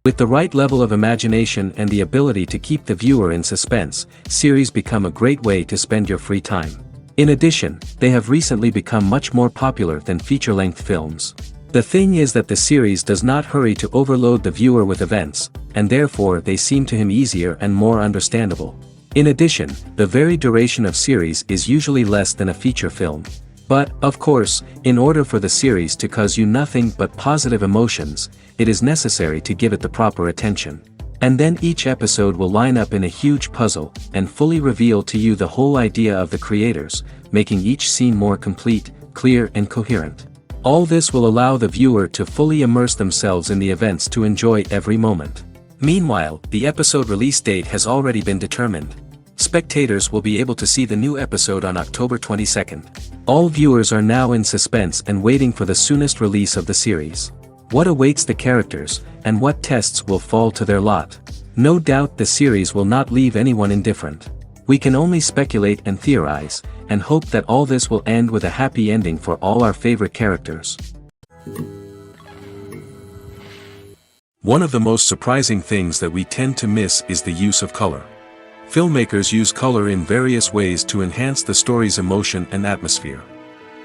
With the right level of imagination and the ability to keep the viewer in suspense, series become a great way to spend your free time. In addition, they have recently become much more popular than feature-length films. The thing is that the series does not hurry to overload the viewer with events, and therefore they seem to him easier and more understandable. In addition, the very duration of series is usually less than a feature film. But, of course, in order for the series to cause you nothing but positive emotions, it is necessary to give it the proper attention. And then each episode will line up in a huge puzzle, and fully reveal to you the whole idea of the creators, making each scene more complete, clear and coherent. All this will allow the viewer to fully immerse themselves in the events to enjoy every moment. Meanwhile, the episode release date has already been determined. Spectators will be able to see the new episode on October 22nd. All viewers are now in suspense and waiting for the soonest release of the series. What awaits the characters, and what tests will fall to their lot? No doubt the series will not leave anyone indifferent. We can only speculate and theorize, and hope that all this will end with a happy ending for all our favorite characters. One of the most surprising things that we tend to miss is the use of color. Filmmakers use color in various ways to enhance the story's emotion and atmosphere.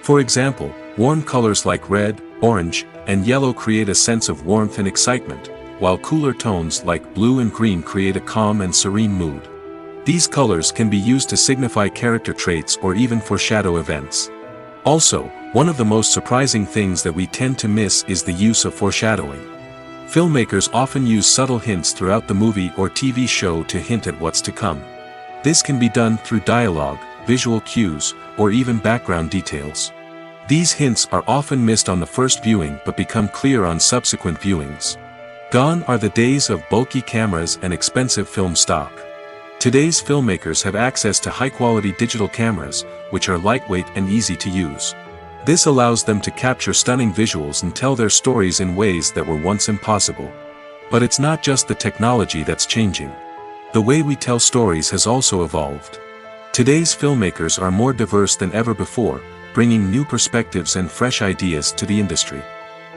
For example, warm colors like red, orange, and yellow create a sense of warmth and excitement, while cooler tones like blue and green create a calm and serene mood. These colors can be used to signify character traits or even foreshadow events. Also, one of the most surprising things that we tend to miss is the use of foreshadowing. Filmmakers often use subtle hints throughout the movie or TV show to hint at what's to come. This can be done through dialogue, visual cues, or even background details. These hints are often missed on the first viewing but become clear on subsequent viewings. Gone are the days of bulky cameras and expensive film stock. Today's filmmakers have access to high-quality digital cameras, which are lightweight and easy to use. This allows them to capture stunning visuals and tell their stories in ways that were once impossible. But it's not just the technology that's changing. The way we tell stories has also evolved. Today's filmmakers are more diverse than ever before, bringing new perspectives and fresh ideas to the industry.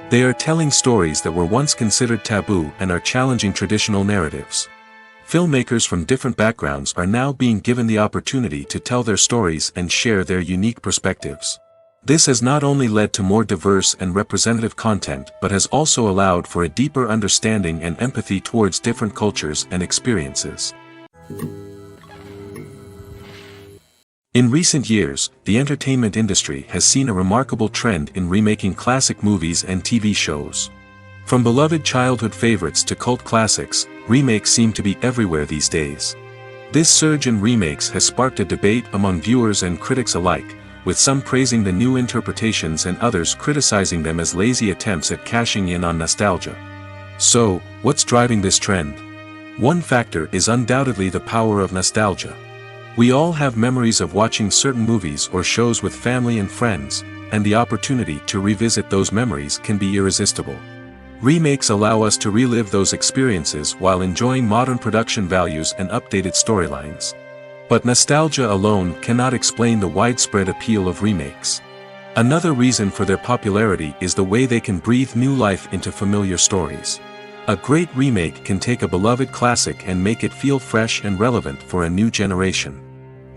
They are telling stories that were once considered taboo and are challenging traditional narratives. Filmmakers from different backgrounds are now being given the opportunity to tell their stories and share their unique perspectives. This has not only led to more diverse and representative content but has also allowed for a deeper understanding and empathy towards different cultures and experiences. In recent years, the entertainment industry has seen a remarkable trend in remaking classic movies and TV shows. From beloved childhood favorites to cult classics, remakes seem to be everywhere these days. This surge in remakes has sparked a debate among viewers and critics alike, with some praising the new interpretations and others criticizing them as lazy attempts at cashing in on nostalgia. So, what's driving this trend? One factor is undoubtedly the power of nostalgia. We all have memories of watching certain movies or shows with family and friends, and the opportunity to revisit those memories can be irresistible. Remakes allow us to relive those experiences while enjoying modern production values and updated storylines. But nostalgia alone cannot explain the widespread appeal of remakes. Another reason for their popularity is the way they can breathe new life into familiar stories. A great remake can take a beloved classic and make it feel fresh and relevant for a new generation.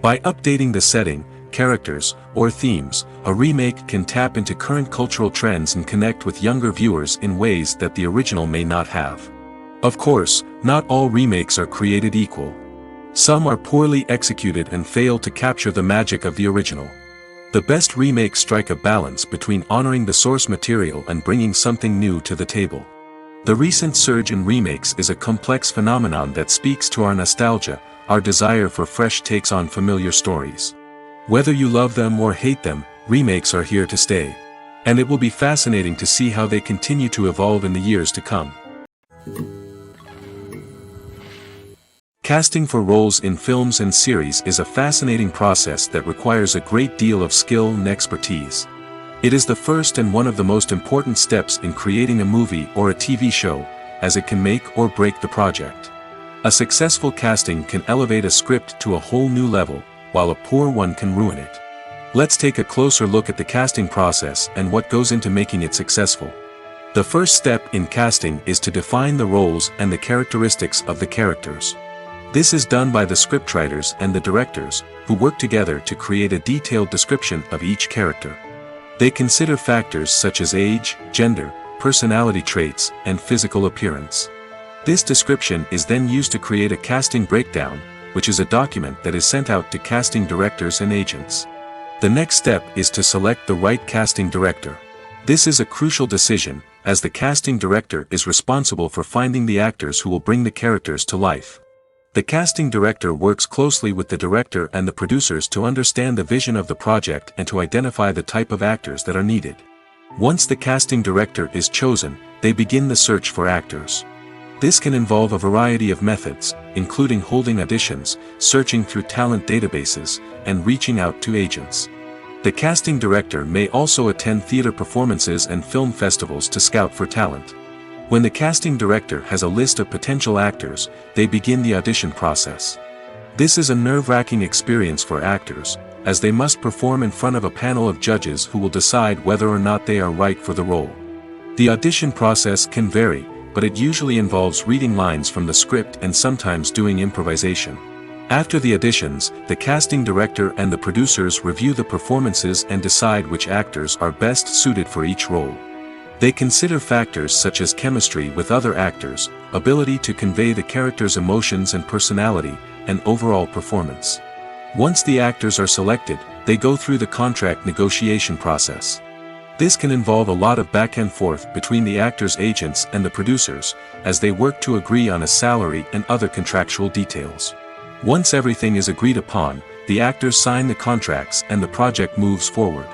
By updating the setting, characters, or themes, a remake can tap into current cultural trends and connect with younger viewers in ways that the original may not have. Of course, not all remakes are created equal. Some are poorly executed and fail to capture the magic of the original. The best remakes strike a balance between honoring the source material and bringing something new to the table. The recent surge in remakes is a complex phenomenon that speaks to our nostalgia, our desire for fresh takes on familiar stories. Whether you love them or hate them, remakes are here to stay. And it will be fascinating to see how they continue to evolve in the years to come. Casting for roles in films and series is a fascinating process that requires a great deal of skill and expertise. It is the first and one of the most important steps in creating a movie or a TV show, as it can make or break the project. A successful casting can elevate a script to a whole new level, while a poor one can ruin it. Let's take a closer look at the casting process and what goes into making it successful. The first step in casting is to define the roles and the characteristics of the characters. This is done by the scriptwriters and the directors, who work together to create a detailed description of each character. They consider factors such as age, gender, personality traits, and physical appearance. This description is then used to create a casting breakdown, which is a document that is sent out to casting directors and agents. The next step is to select the right casting director. This is a crucial decision, as the casting director is responsible for finding the actors who will bring the characters to life. The casting director works closely with the director and the producers to understand the vision of the project and to identify the type of actors that are needed. Once the casting director is chosen, they begin the search for actors. This can involve a variety of methods, including holding auditions, searching through talent databases, and reaching out to agents. The casting director may also attend theater performances and film festivals to scout for talent. When the casting director has a list of potential actors, they begin the audition process. This is a nerve-wracking experience for actors, as they must perform in front of a panel of judges who will decide whether or not they are right for the role. The audition process can vary, but it usually involves reading lines from the script and sometimes doing improvisation. After the auditions, the casting director and the producers review the performances and decide which actors are best suited for each role. They consider factors such as chemistry with other actors, ability to convey the character's emotions and personality, and overall performance. Once the actors are selected, they go through the contract negotiation process. This can involve a lot of back and forth between the actors' agents and the producers, as they work to agree on a salary and other contractual details. Once everything is agreed upon, the actors sign the contracts and the project moves forward.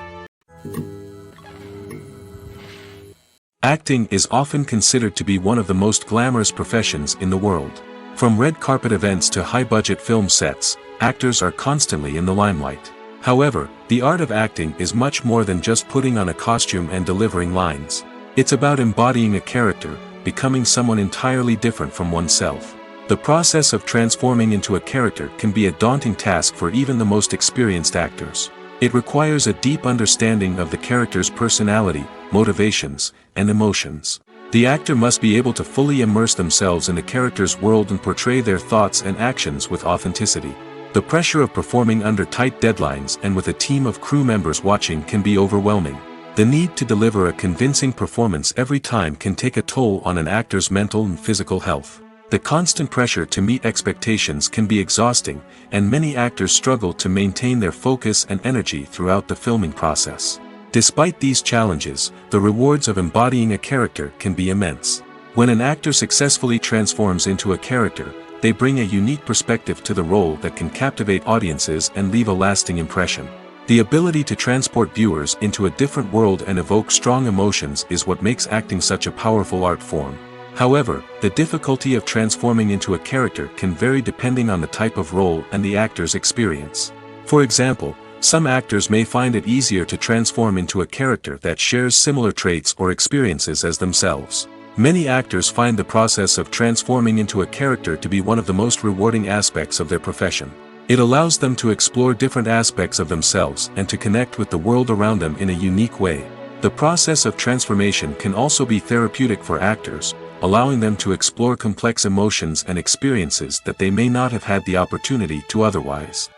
Acting is often considered to be one of the most glamorous professions in the world. From red carpet events to high-budget film sets, actors are constantly in the limelight. However, the art of acting is much more than just putting on a costume and delivering lines. It's about embodying a character, becoming someone entirely different from oneself. The process of transforming into a character can be a daunting task for even the most experienced actors. It requires a deep understanding of the character's personality, motivations, and emotions. The actor must be able to fully immerse themselves in the character's world and portray their thoughts and actions with authenticity. The pressure of performing under tight deadlines and with a team of crew members watching can be overwhelming. The need to deliver a convincing performance every time can take a toll on an actor's mental and physical health. The constant pressure to meet expectations can be exhausting, and many actors struggle to maintain their focus and energy throughout the filming process. Despite these challenges, the rewards of embodying a character can be immense. When an actor successfully transforms into a character, they bring a unique perspective to the role that can captivate audiences and leave a lasting impression. The ability to transport viewers into a different world and evoke strong emotions is what makes acting such a powerful art form. However, the difficulty of transforming into a character can vary depending on the type of role and the actor's experience. For example, some actors may find it easier to transform into a character that shares similar traits or experiences as themselves. Many actors find the process of transforming into a character to be one of the most rewarding aspects of their profession. It allows them to explore different aspects of themselves and to connect with the world around them in a unique way. The process of transformation can also be therapeutic for actors, allowing them to explore complex emotions and experiences that they may not have had the opportunity to otherwise.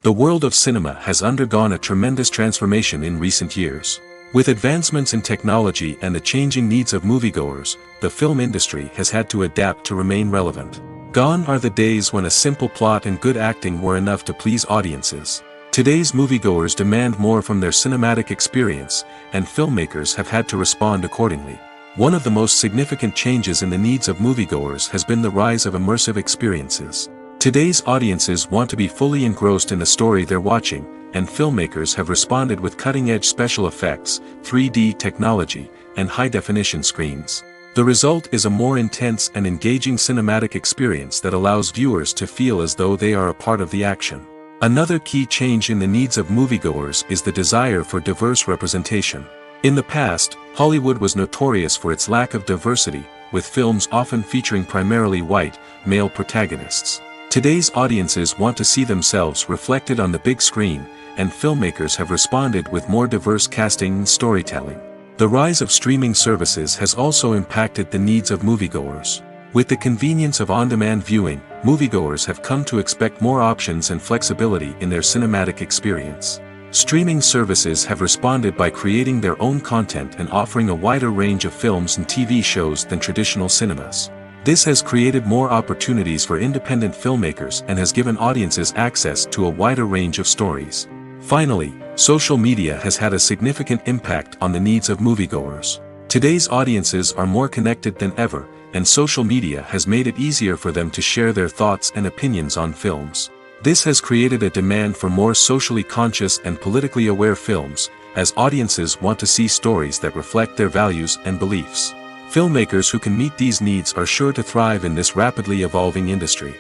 The world of cinema has undergone a tremendous transformation in recent years. With advancements in technology and the changing needs of moviegoers, the film industry has had to adapt to remain relevant. Gone are the days when a simple plot and good acting were enough to please audiences. Today's moviegoers demand more from their cinematic experience, and filmmakers have had to respond accordingly. One of the most significant changes in the needs of moviegoers has been the rise of immersive experiences. Today's audiences want to be fully engrossed in the story they're watching, and filmmakers have responded with cutting-edge special effects, 3D technology, and high-definition screens. The result is a more intense and engaging cinematic experience that allows viewers to feel as though they are a part of the action. Another key change in the needs of moviegoers is the desire for diverse representation. In the past, Hollywood was notorious for its lack of diversity, with films often featuring primarily white, male protagonists. Today's audiences want to see themselves reflected on the big screen, and filmmakers have responded with more diverse casting and storytelling. The rise of streaming services has also impacted the needs of moviegoers. With the convenience of on-demand viewing, moviegoers have come to expect more options and flexibility in their cinematic experience. Streaming services have responded by creating their own content and offering a wider range of films and TV shows than traditional cinemas. This has created more opportunities for independent filmmakers and has given audiences access to a wider range of stories. Finally, social media has had a significant impact on the needs of moviegoers. Today's audiences are more connected than ever, and social media has made it easier for them to share their thoughts and opinions on films. This has created a demand for more socially conscious and politically aware films, as audiences want to see stories that reflect their values and beliefs. Filmmakers who can meet these needs are sure to thrive in this rapidly evolving industry.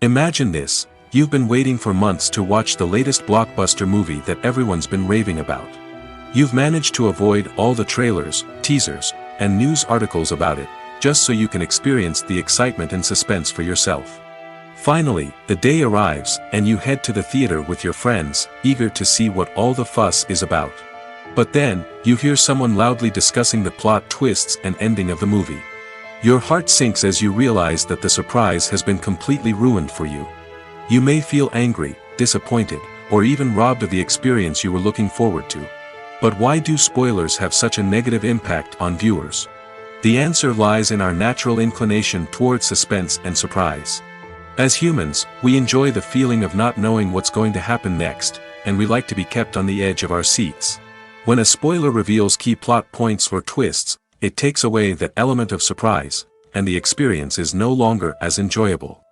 Imagine this: you've been waiting for months to watch the latest blockbuster movie that everyone's been raving about. You've managed to avoid all the trailers, teasers, and news articles about it, just so you can experience the excitement and suspense for yourself. Finally, the day arrives, and you head to the theater with your friends, eager to see what all the fuss is about. But then, you hear someone loudly discussing the plot twists and ending of the movie. Your heart sinks as you realize that the surprise has been completely ruined for you. You may feel angry, disappointed, or even robbed of the experience you were looking forward to. But why do spoilers have such a negative impact on viewers? The answer lies in our natural inclination toward suspense and surprise. As humans, we enjoy the feeling of not knowing what's going to happen next, and we like to be kept on the edge of our seats. When a spoiler reveals key plot points or twists, it takes away that element of surprise, and the experience is no longer as enjoyable.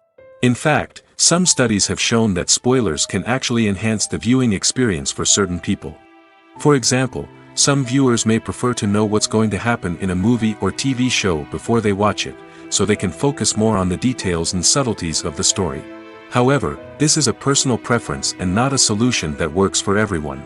In fact, some studies have shown that spoilers can actually enhance the viewing experience for certain people. For example, some viewers may prefer to know what's going to happen in a movie or TV show before they watch it, so they can focus more on the details and subtleties of the story. However, this is a personal preference and not a solution that works for everyone.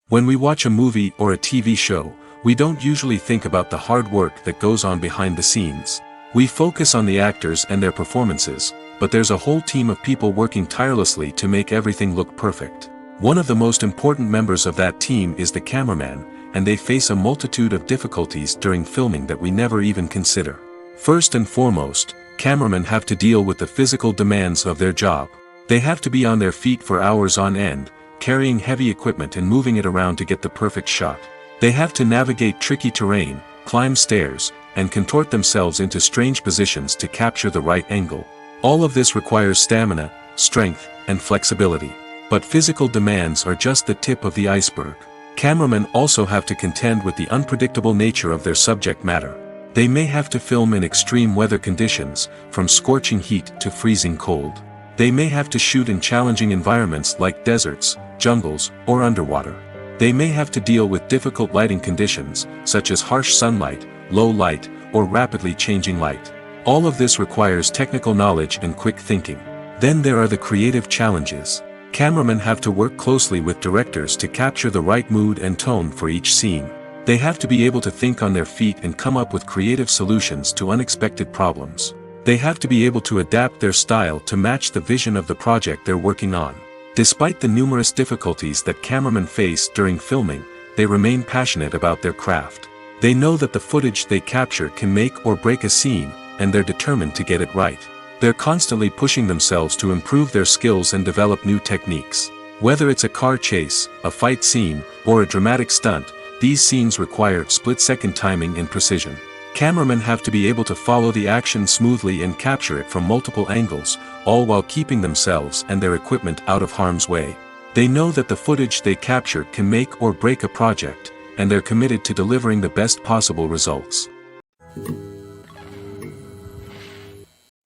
When we watch a movie or a TV show, we don't usually think about the hard work that goes on behind the scenes. We focus on the actors and their performances, but there's a whole team of people working tirelessly to make everything look perfect. One of the most important members of that team is the cameraman, and they face a multitude of difficulties during filming that we never even consider. First and foremost, cameramen have to deal with the physical demands of their job. They have to be on their feet for hours on end, carrying heavy equipment and moving it around to get the perfect shot. They have to navigate tricky terrain, climb stairs, and contort themselves into strange positions to capture the right angle. All of this requires stamina, strength, and flexibility. But physical demands are just the tip of the iceberg. Cameramen also have to contend with the unpredictable nature of their subject matter. They may have to film in extreme weather conditions, from scorching heat to freezing cold. They may have to shoot in challenging environments like deserts, jungles, or underwater. They may have to deal with difficult lighting conditions, such as harsh sunlight, low light, or rapidly changing light. All of this requires technical knowledge and quick thinking. Then there are the creative challenges. Cameramen have to work closely with directors to capture the right mood and tone for each scene. They have to be able to think on their feet and come up with creative solutions to unexpected problems. They have to be able to adapt their style to match the vision of the project they're working on. Despite the numerous difficulties that cameramen face during filming, they remain passionate about their craft. They know that the footage they capture can make or break a scene, and they're determined to get it right. They're constantly pushing themselves to improve their skills and develop new techniques. Whether it's a car chase, a fight scene, or a dramatic stunt, these scenes require split-second timing and precision. Cameramen have to be able to follow the action smoothly and capture it from multiple angles, all while keeping themselves and their equipment out of harm's way. They know that the footage they capture can make or break a project, and they're committed to delivering the best possible results.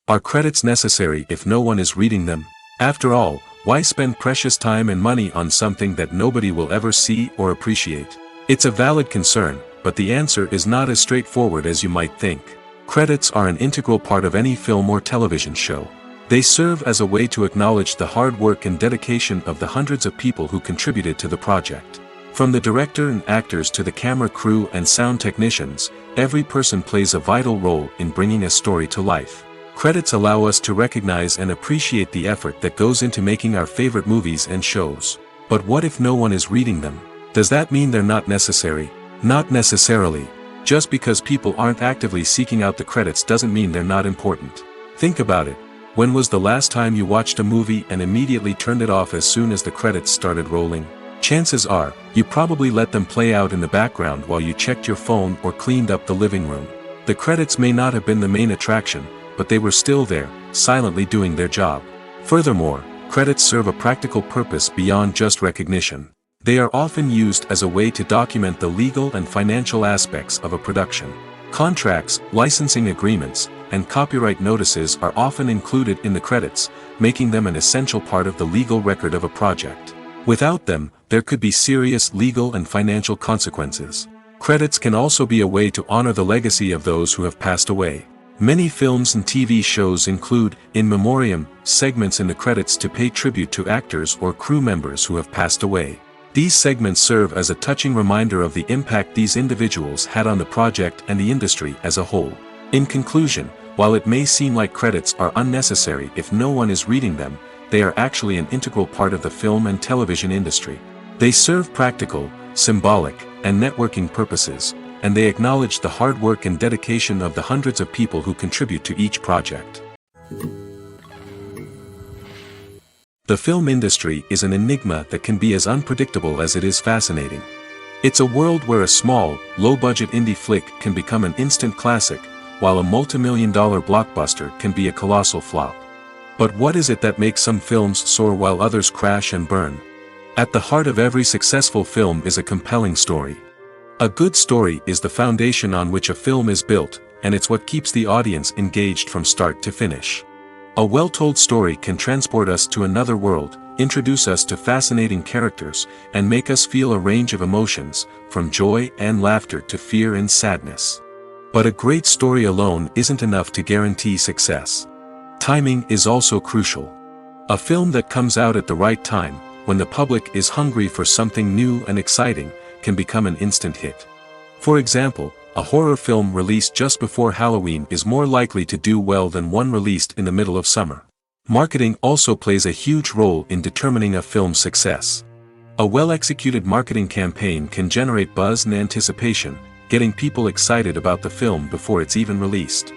Are credits necessary if no one is reading them? After all, why spend precious time and money on something that nobody will ever see or appreciate? It's a valid concern, but the answer is not as straightforward as you might think. Credits are an integral part of any film or television show. They serve as a way to acknowledge the hard work and dedication of the hundreds of people who contributed to the project. From the director and actors to the camera crew and sound technicians, every person plays a vital role in bringing a story to life. Credits allow us to recognize and appreciate the effort that goes into making our favorite movies and shows. But what if no one is reading them? Does that mean they're not necessary? Not necessarily. Just because people aren't actively seeking out the credits doesn't mean they're not important. Think about it. When was the last time you watched a movie and immediately turned it off as soon as the credits started rolling? Chances are, you probably let them play out in the background while you checked your phone or cleaned up the living room. The credits may not have been the main attraction, but they were still there, silently doing their job. Furthermore, credits serve a practical purpose beyond just recognition. They are often used as a way to document the legal and financial aspects of a production. Contracts, licensing agreements, and copyright notices are often included in the credits, making them an essential part of the legal record of a project. Without them, there could be serious legal and financial consequences. Credits can also be a way to honor the legacy of those who have passed away. Many films and TV shows include, in memoriam, segments in the credits to pay tribute to actors or crew members who have passed away. These segments serve as a touching reminder of the impact these individuals had on the project and the industry as a whole. In conclusion, while it may seem like credits are unnecessary if no one is reading them, they are actually an integral part of the film and television industry. They serve practical, symbolic, and networking purposes, and they acknowledge the hard work and dedication of the hundreds of people who contribute to each project. The film industry is an enigma that can be as unpredictable as it is fascinating. It's a world where a small, low-budget indie flick can become an instant classic, while a multi-million-dollar blockbuster can be a colossal flop. But what is it that makes some films soar while others crash and burn? At the heart of every successful film is a compelling story. A good story is the foundation on which a film is built, and it's what keeps the audience engaged from start to finish. A well-told story can transport us to another world, introduce us to fascinating characters, and make us feel a range of emotions, from joy and laughter to fear and sadness. But a great story alone isn't enough to guarantee success. Timing is also crucial. A film that comes out at the right time, when the public is hungry for something new and exciting, can become an instant hit. For example, a horror film released just before Halloween is more likely to do well than one released in the middle of summer. Marketing also plays a huge role in determining a film's success. A well-executed marketing campaign can generate buzz and anticipation, getting people excited about the film before it's even released.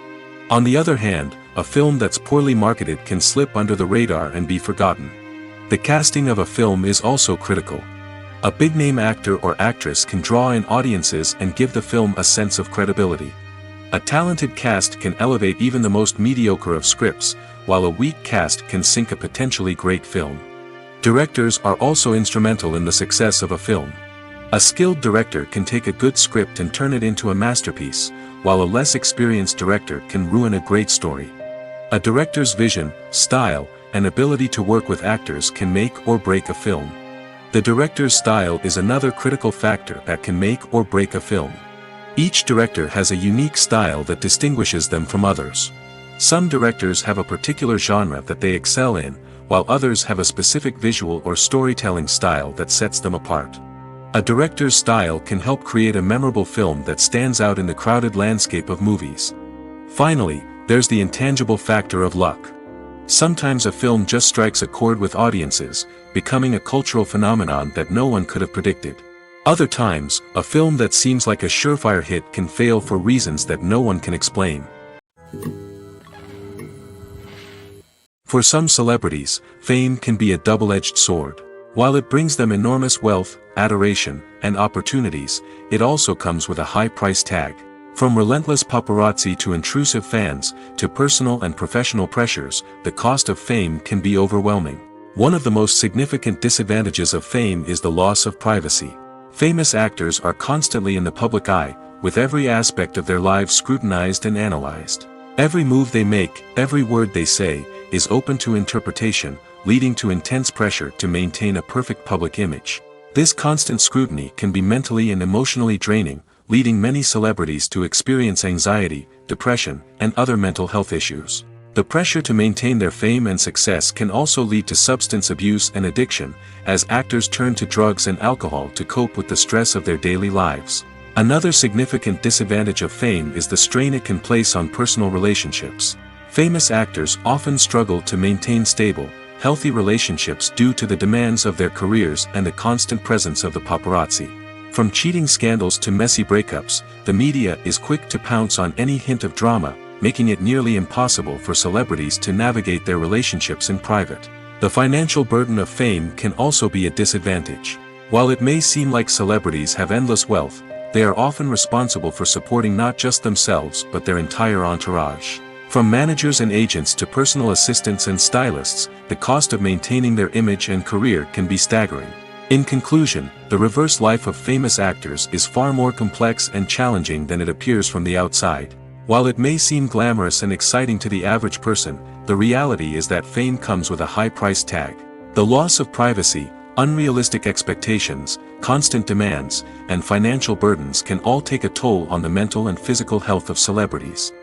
On the other hand, a film that's poorly marketed can slip under the radar and be forgotten. The casting of a film is also critical. A big-name actor or actress can draw in audiences and give the film a sense of credibility. A talented cast can elevate even the most mediocre of scripts, while a weak cast can sink a potentially great film. Directors are also instrumental in the success of a film. A skilled director can take a good script and turn it into a masterpiece, while a less experienced director can ruin a great story. A director's vision, style, and ability to work with actors can make or break a film. The director's style is another critical factor that can make or break a film. Each director has a unique style that distinguishes them from others. Some directors have a particular genre that they excel in, while others have a specific visual or storytelling style that sets them apart. A director's style can help create a memorable film that stands out in the crowded landscape of movies. Finally, there's the intangible factor of luck. Sometimes a film just strikes a chord with audiences, becoming a cultural phenomenon that no one could have predicted. Other times, a film that seems like a surefire hit can fail for reasons that no one can explain. For some celebrities, fame can be a double-edged sword. While it brings them enormous wealth, adoration, and opportunities, it also comes with a high price tag. From relentless paparazzi to intrusive fans, to personal and professional pressures, the cost of fame can be overwhelming. One of the most significant disadvantages of fame is the loss of privacy. Famous actors are constantly in the public eye, with every aspect of their lives scrutinized and analyzed. Every move they make, every word they say, is open to interpretation, leading to intense pressure to maintain a perfect public image. This constant scrutiny can be mentally and emotionally draining, leading many celebrities to experience anxiety, depression, and other mental health issues. The pressure to maintain their fame and success can also lead to substance abuse and addiction, as actors turn to drugs and alcohol to cope with the stress of their daily lives. Another significant disadvantage of fame is the strain it can place on personal relationships. Famous actors often struggle to maintain stable, healthy relationships due to the demands of their careers and the constant presence of the paparazzi. From cheating scandals to messy breakups, the media is quick to pounce on any hint of drama, making it nearly impossible for celebrities to navigate their relationships in private. The financial burden of fame can also be a disadvantage. While it may seem like celebrities have endless wealth, they are often responsible for supporting not just themselves but their entire entourage. From managers and agents to personal assistants and stylists, the cost of maintaining their image and career can be staggering. In conclusion, the reverse life of famous actors is far more complex and challenging than it appears from the outside. While it may seem glamorous and exciting to the average person, the reality is that fame comes with a high price tag. The loss of privacy, unrealistic expectations, constant demands, and financial burdens can all take a toll on the mental and physical health of celebrities.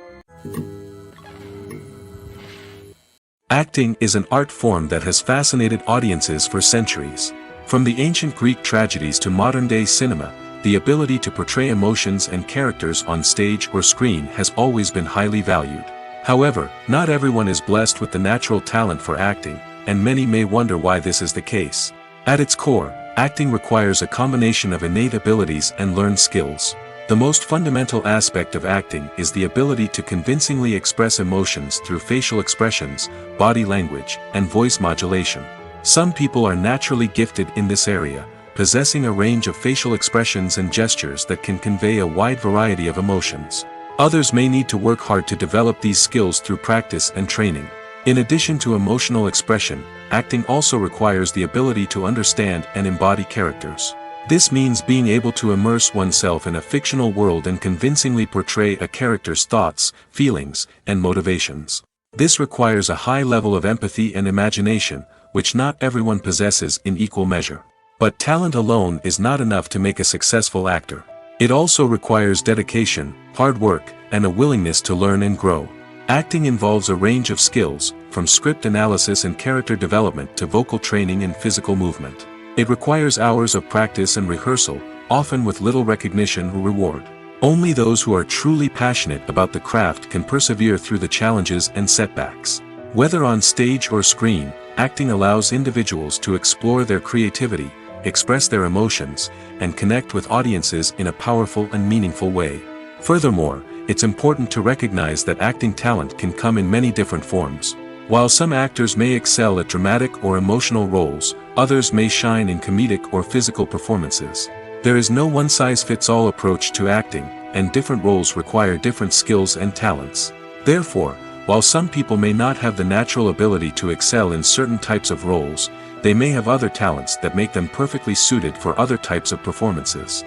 Acting is an art form that has fascinated audiences for centuries. From the ancient Greek tragedies to modern-day cinema, the ability to portray emotions and characters on stage or screen has always been highly valued. However, not everyone is blessed with the natural talent for acting, and many may wonder why this is the case. At its core, acting requires a combination of innate abilities and learned skills. The most fundamental aspect of acting is the ability to convincingly express emotions through facial expressions, body language, and voice modulation. Some people are naturally gifted in this area, possessing a range of facial expressions and gestures that can convey a wide variety of emotions. Others may need to work hard to develop these skills through practice and training. In addition to emotional expression, acting also requires the ability to understand and embody characters. This means being able to immerse oneself in a fictional world and convincingly portray a character's thoughts, feelings, and motivations. This requires a high level of empathy and imagination, which not everyone possesses in equal measure. But talent alone is not enough to make a successful actor. It also requires dedication, hard work, and a willingness to learn and grow. Acting involves a range of skills, from script analysis and character development to vocal training and physical movement. It requires hours of practice and rehearsal, often with little recognition or reward. Only those who are truly passionate about the craft can persevere through the challenges and setbacks. Whether on stage or screen, acting allows individuals to explore their creativity, express their emotions, and connect with audiences in a powerful and meaningful way. Furthermore, it's important to recognize that acting talent can come in many different forms. While some actors may excel at dramatic or emotional roles, others may shine in comedic or physical performances. There is no one-size-fits-all approach to acting, and different roles require different skills and talents. Therefore, while some people may not have the natural ability to excel in certain types of roles, they may have other talents that make them perfectly suited for other types of performances.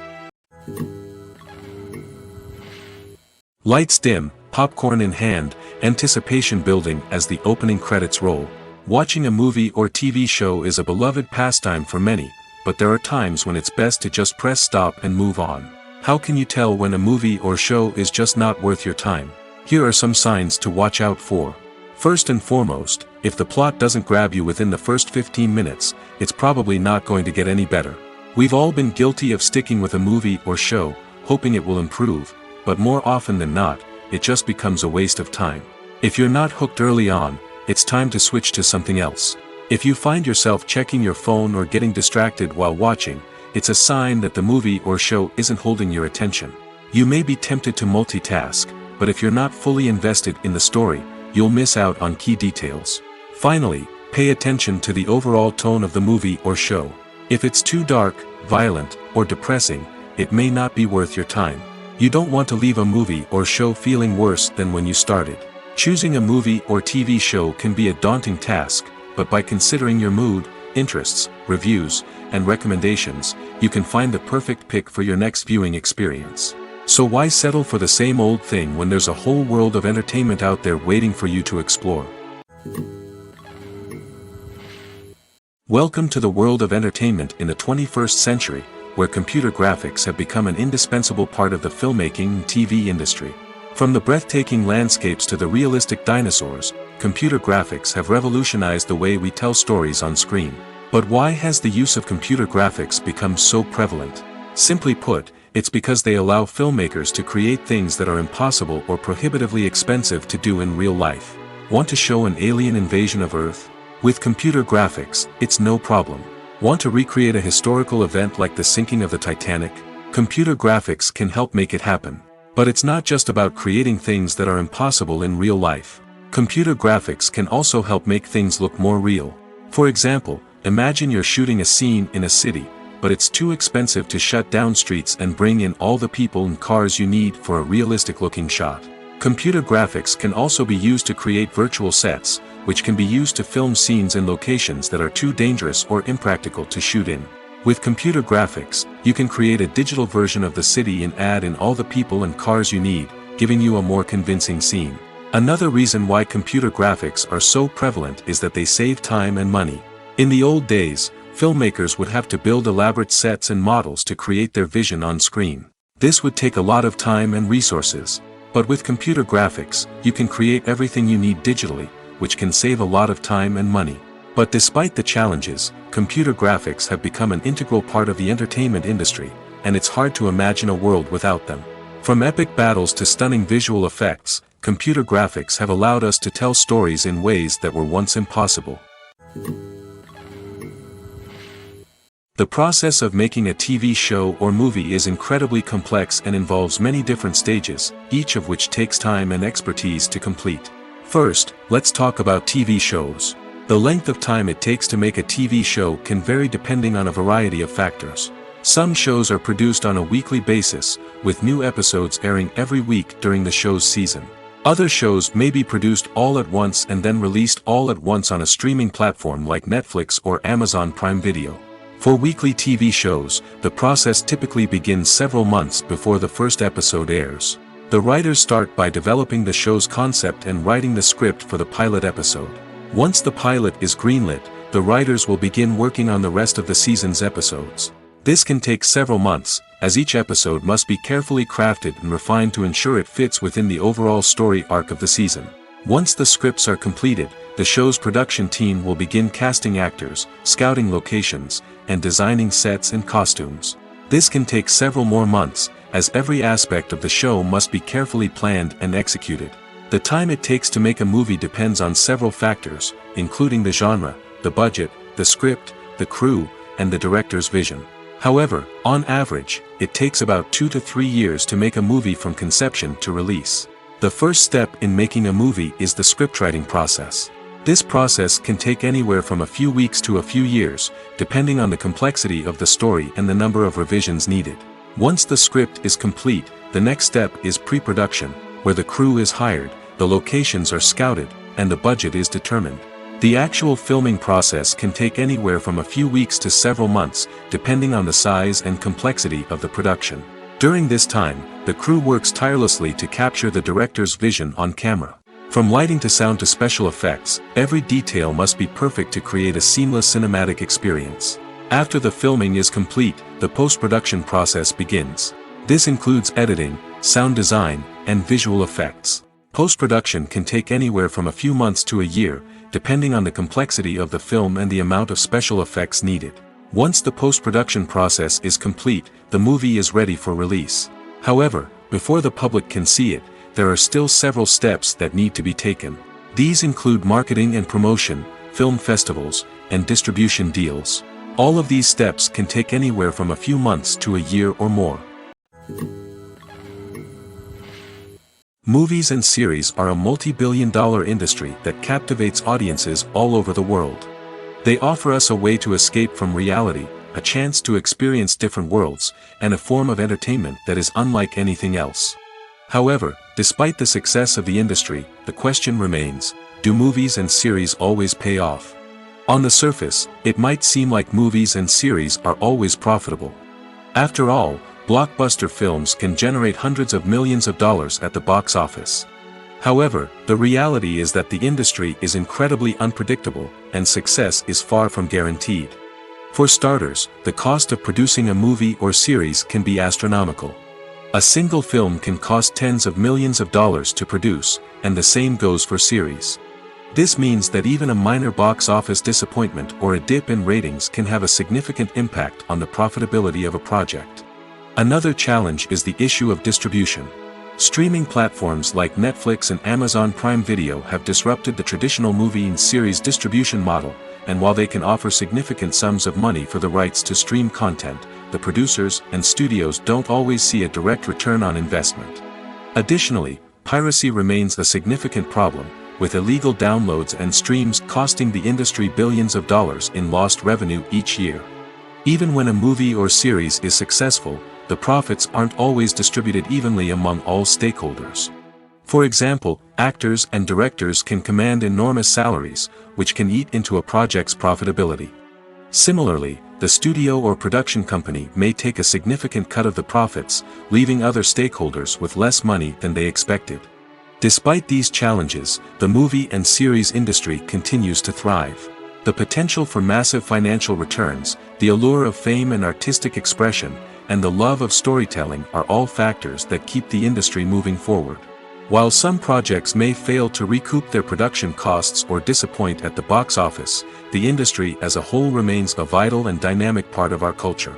Lights dim, popcorn in hand, anticipation building as the opening credits roll. Watching a movie or TV show is a beloved pastime for many, but there are times when it's best to just press stop and move on. How can you tell when a movie or show is just not worth your time? Here are some signs to watch out for. First and foremost, if the plot doesn't grab you within the first 15 minutes, it's probably not going to get any better. We've all been guilty of sticking with a movie or show, hoping it will improve, but more often than not, it just becomes a waste of time. If you're not hooked early on, it's time to switch to something else. If you find yourself checking your phone or getting distracted while watching, it's a sign that the movie or show isn't holding your attention. You may be tempted to multitask, but if you're not fully invested in the story, you'll miss out on key details. Finally, pay attention to the overall tone of the movie or show. If it's too dark, violent, or depressing, it may not be worth your time. You don't want to leave a movie or show feeling worse than when you started. Choosing a movie or TV show can be a daunting task, but by considering your mood, interests, reviews, and recommendations, you can find the perfect pick for your next viewing experience. So why settle for the same old thing when there's a whole world of entertainment out there waiting for you to explore? Welcome to the world of entertainment in the 21st century, where computer graphics have become an indispensable part of the filmmaking and TV industry. From the breathtaking landscapes to the realistic dinosaurs, computer graphics have revolutionized the way we tell stories on screen. But why has the use of computer graphics become so prevalent? Simply put, it's because they allow filmmakers to create things that are impossible or prohibitively expensive to do in real life. Want to show an alien invasion of Earth? With computer graphics, it's no problem. Want to recreate a historical event like the sinking of the Titanic? Computer graphics can help make it happen. But it's not just about creating things that are impossible in real life. Computer graphics can also help make things look more real. For example, imagine you're shooting a scene in a city, but it's too expensive to shut down streets and bring in all the people and cars you need for a realistic-looking shot. Computer graphics can also be used to create virtual sets, which can be used to film scenes in locations that are too dangerous or impractical to shoot in. With computer graphics, you can create a digital version of the city and add in all the people and cars you need, giving you a more convincing scene. Another reason why computer graphics are so prevalent is that they save time and money. In the old days, filmmakers would have to build elaborate sets and models to create their vision on screen. This would take a lot of time and resources. But with computer graphics, you can create everything you need digitally, which can save a lot of time and money. But despite the challenges, computer graphics have become an integral part of the entertainment industry, and it's hard to imagine a world without them. From epic battles to stunning visual effects, computer graphics have allowed us to tell stories in ways that were once impossible. The process of making a TV show or movie is incredibly complex and involves many different stages, each of which takes time and expertise to complete. First, let's talk about TV shows. The length of time it takes to make a TV show can vary depending on a variety of factors. Some shows are produced on a weekly basis, with new episodes airing every week during the show's season. Other shows may be produced all at once and then released all at once on a streaming platform like Netflix or Amazon Prime Video. For weekly TV shows, the process typically begins several months before the first episode airs. The writers start by developing the show's concept and writing the script for the pilot episode. Once the pilot is greenlit, the writers will begin working on the rest of the season's episodes. This can take several months, as each episode must be carefully crafted and refined to ensure it fits within the overall story arc of the season. Once the scripts are completed, the show's production team will begin casting actors, scouting locations, and designing sets and costumes. This can take several more months, as every aspect of the show must be carefully planned and executed. The time it takes to make a movie depends on several factors, including the genre, the budget, the script, the crew, and the director's vision. However, on average, it takes about 2 to 3 years to make a movie from conception to release. The first step in making a movie is the scriptwriting process. This process can take anywhere from a few weeks to a few years, depending on the complexity of the story and the number of revisions needed. Once the script is complete, the next step is pre-production, where the crew is hired, the locations are scouted, and the budget is determined. The actual filming process can take anywhere from a few weeks to several months, depending on the size and complexity of the production. During this time, the crew works tirelessly to capture the director's vision on camera. From lighting to sound to special effects, every detail must be perfect to create a seamless cinematic experience. After the filming is complete, the post-production process begins. This includes editing, sound design, and visual effects. Post-production can take anywhere from a few months to a year, depending on the complexity of the film and the amount of special effects needed. Once the post-production process is complete, the movie is ready for release. However, before the public can see it, there are still several steps that need to be taken. These include marketing and promotion, film festivals, and distribution deals. All of these steps can take anywhere from a few months to a year or more. Movies and series are a multi-billion-dollar industry that captivates audiences all over the world. They offer us a way to escape from reality, a chance to experience different worlds, and a form of entertainment that is unlike anything else. However, despite the success of the industry, the question remains, do movies and series always pay off? On the surface, it might seem like movies and series are always profitable. After all, blockbuster films can generate hundreds of millions of dollars at the box office. However, the reality is that the industry is incredibly unpredictable, and success is far from guaranteed. For starters, the cost of producing a movie or series can be astronomical. A single film can cost tens of millions of dollars to produce, and the same goes for series. This means that even a minor box office disappointment or a dip in ratings can have a significant impact on the profitability of a project. Another challenge is the issue of distribution. Streaming platforms like Netflix and Amazon Prime Video have disrupted the traditional movie and series distribution model, and while they can offer significant sums of money for the rights to stream content, the producers and studios don't always see a direct return on investment. Additionally, piracy remains a significant problem, with illegal downloads and streams costing the industry billions of dollars in lost revenue each year. Even when a movie or series is successful, the profits aren't always distributed evenly among all stakeholders. For example, actors and directors can command enormous salaries, which can eat into a project's profitability. Similarly, the studio or production company may take a significant cut of the profits, leaving other stakeholders with less money than they expected. Despite these challenges, the movie and series industry continues to thrive. The potential for massive financial returns, the allure of fame and artistic expression, and the love of storytelling are all factors that keep the industry moving forward. While some projects may fail to recoup their production costs or disappoint at the box office, the industry as a whole remains a vital and dynamic part of our culture.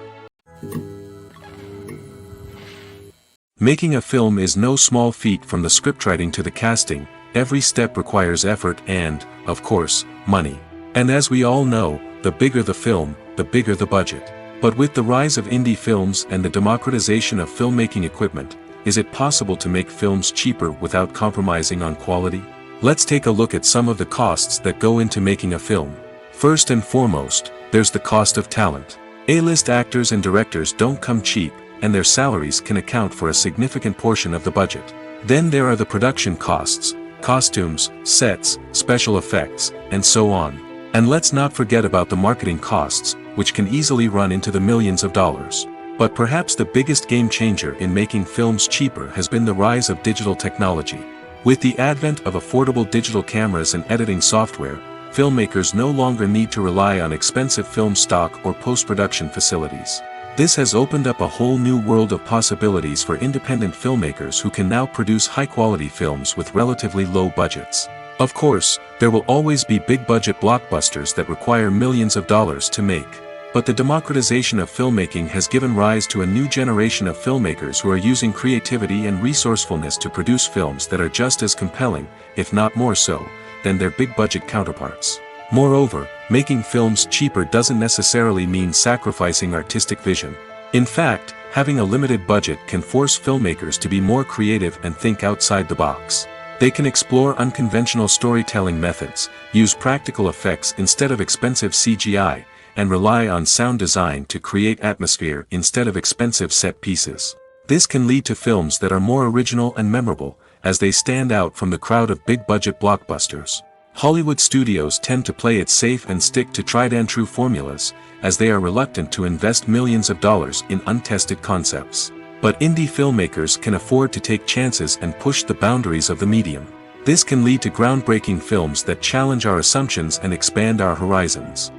Making a film is no small feat. From the scriptwriting to the casting, every step requires effort and, of course, money. And as we all know, the bigger the film, the bigger the budget. But with the rise of indie films and the democratization of filmmaking equipment, is it possible to make films cheaper without compromising on quality? Let's take a look at some of the costs that go into making a film. First and foremost, there's the cost of talent. A-list actors and directors don't come cheap, and their salaries can account for a significant portion of the budget. Then there are the production costs, costumes, sets, special effects, and so on. And let's not forget about the marketing costs, which can easily run into the millions of dollars. But perhaps the biggest game changer in making films cheaper has been the rise of digital technology. With the advent of affordable digital cameras and editing software, filmmakers no longer need to rely on expensive film stock or post-production facilities. This has opened up a whole new world of possibilities for independent filmmakers who can now produce high-quality films with relatively low budgets. Of course, there will always be big-budget blockbusters that require millions of dollars to make. But the democratization of filmmaking has given rise to a new generation of filmmakers who are using creativity and resourcefulness to produce films that are just as compelling, if not more so, than their big-budget counterparts. Moreover, making films cheaper doesn't necessarily mean sacrificing artistic vision. In fact, having a limited budget can force filmmakers to be more creative and think outside the box. They can explore unconventional storytelling methods, use practical effects instead of expensive CGI, and rely on sound design to create atmosphere instead of expensive set pieces. This can lead to films that are more original and memorable, as they stand out from the crowd of big-budget blockbusters. Hollywood studios tend to play it safe and stick to tried-and-true formulas, as they are reluctant to invest millions of dollars in untested concepts. But indie filmmakers can afford to take chances and push the boundaries of the medium. This can lead to groundbreaking films that challenge our assumptions and expand our horizons.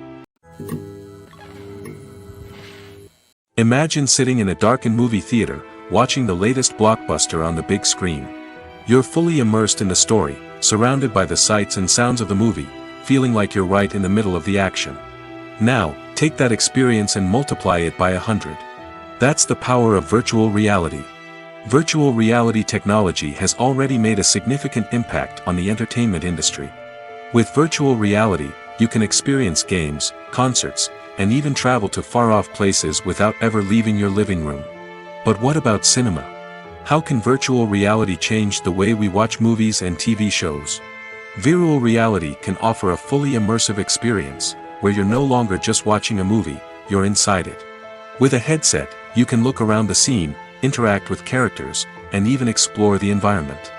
Imagine sitting in a darkened movie theater, watching the latest blockbuster on the big screen. You're fully immersed in the story, surrounded by the sights and sounds of the movie, feeling like you're right in the middle of the action. Now, take that experience and multiply it by 100. That's the power of virtual reality. Virtual reality technology has already made a significant impact on the entertainment industry. With virtual reality, you can experience games, concerts, and even travel to far-off places without ever leaving your living room. But what about cinema? How can virtual reality change the way we watch movies and TV shows? Virtual reality can offer a fully immersive experience, where you're no longer just watching a movie, you're inside it. With a headset, you can look around the scene, interact with characters, and even explore the environment.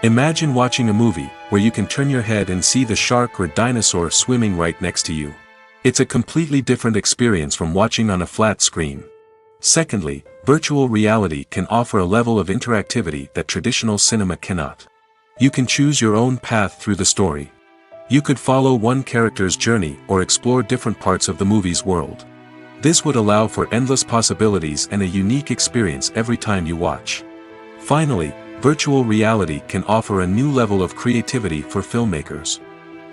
Imagine watching a movie, where you can turn your head and see the shark or dinosaur swimming right next to you. It's a completely different experience from watching on a flat screen. Secondly, virtual reality can offer a level of interactivity that traditional cinema cannot. You can choose your own path through the story. You could follow one character's journey or explore different parts of the movie's world. This would allow for endless possibilities and a unique experience every time you watch. Finally, virtual reality can offer a new level of creativity for filmmakers.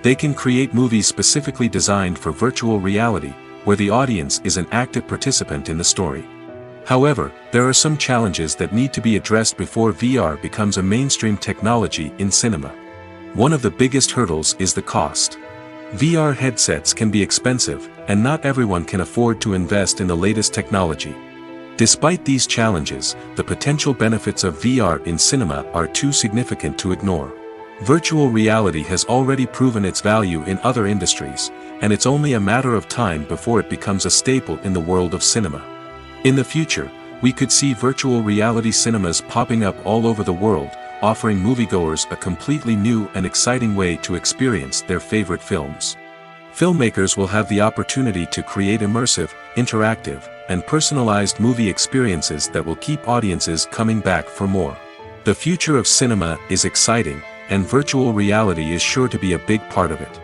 They can create movies specifically designed for virtual reality, where the audience is an active participant in the story. However, there are some challenges that need to be addressed before VR becomes a mainstream technology in cinema. One of the biggest hurdles is the cost. VR headsets can be expensive, and not everyone can afford to invest in the latest technology. Despite these challenges, the potential benefits of VR in cinema are too significant to ignore. Virtual reality has already proven its value in other industries, and it's only a matter of time before it becomes a staple in the world of cinema. In the future, we could see virtual reality cinemas popping up all over the world, offering moviegoers a completely new and exciting way to experience their favorite films. Filmmakers will have the opportunity to create immersive, interactive, and personalized movie experiences that will keep audiences coming back for more. The future of cinema is exciting, and virtual reality is sure to be a big part of it.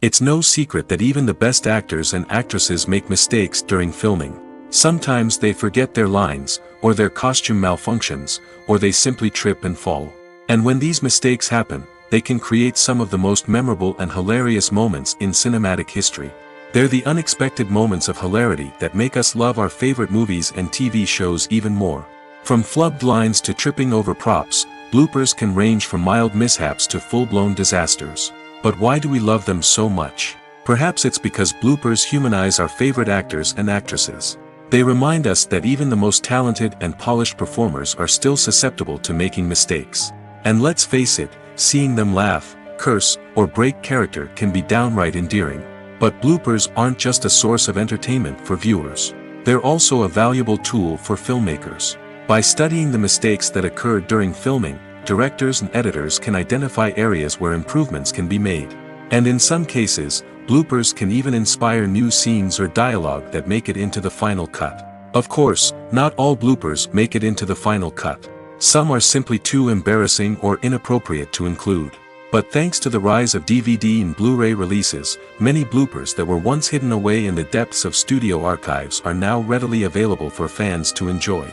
It's no secret that even the best actors and actresses make mistakes during filming. Sometimes they forget their lines, or their costume malfunctions, or they simply trip and fall. And when these mistakes happen, they can create some of the most memorable and hilarious moments in cinematic history. They're the unexpected moments of hilarity that make us love our favorite movies and TV shows even more. From flubbed lines to tripping over props, bloopers can range from mild mishaps to full-blown disasters. But why do we love them so much? Perhaps it's because bloopers humanize our favorite actors and actresses. They remind us that even the most talented and polished performers are still susceptible to making mistakes. And let's face it, seeing them laugh, curse, or break character can be downright endearing. But bloopers aren't just a source of entertainment for viewers. They're also a valuable tool for filmmakers. By studying the mistakes that occurred during filming, directors and editors can identify areas where improvements can be made. And in some cases, bloopers can even inspire new scenes or dialogue that make it into the final cut. Of course, not all bloopers make it into the final cut. Some are simply too embarrassing or inappropriate to include. But thanks to the rise of DVD and Blu-ray releases, many bloopers that were once hidden away in the depths of studio archives are now readily available for fans to enjoy.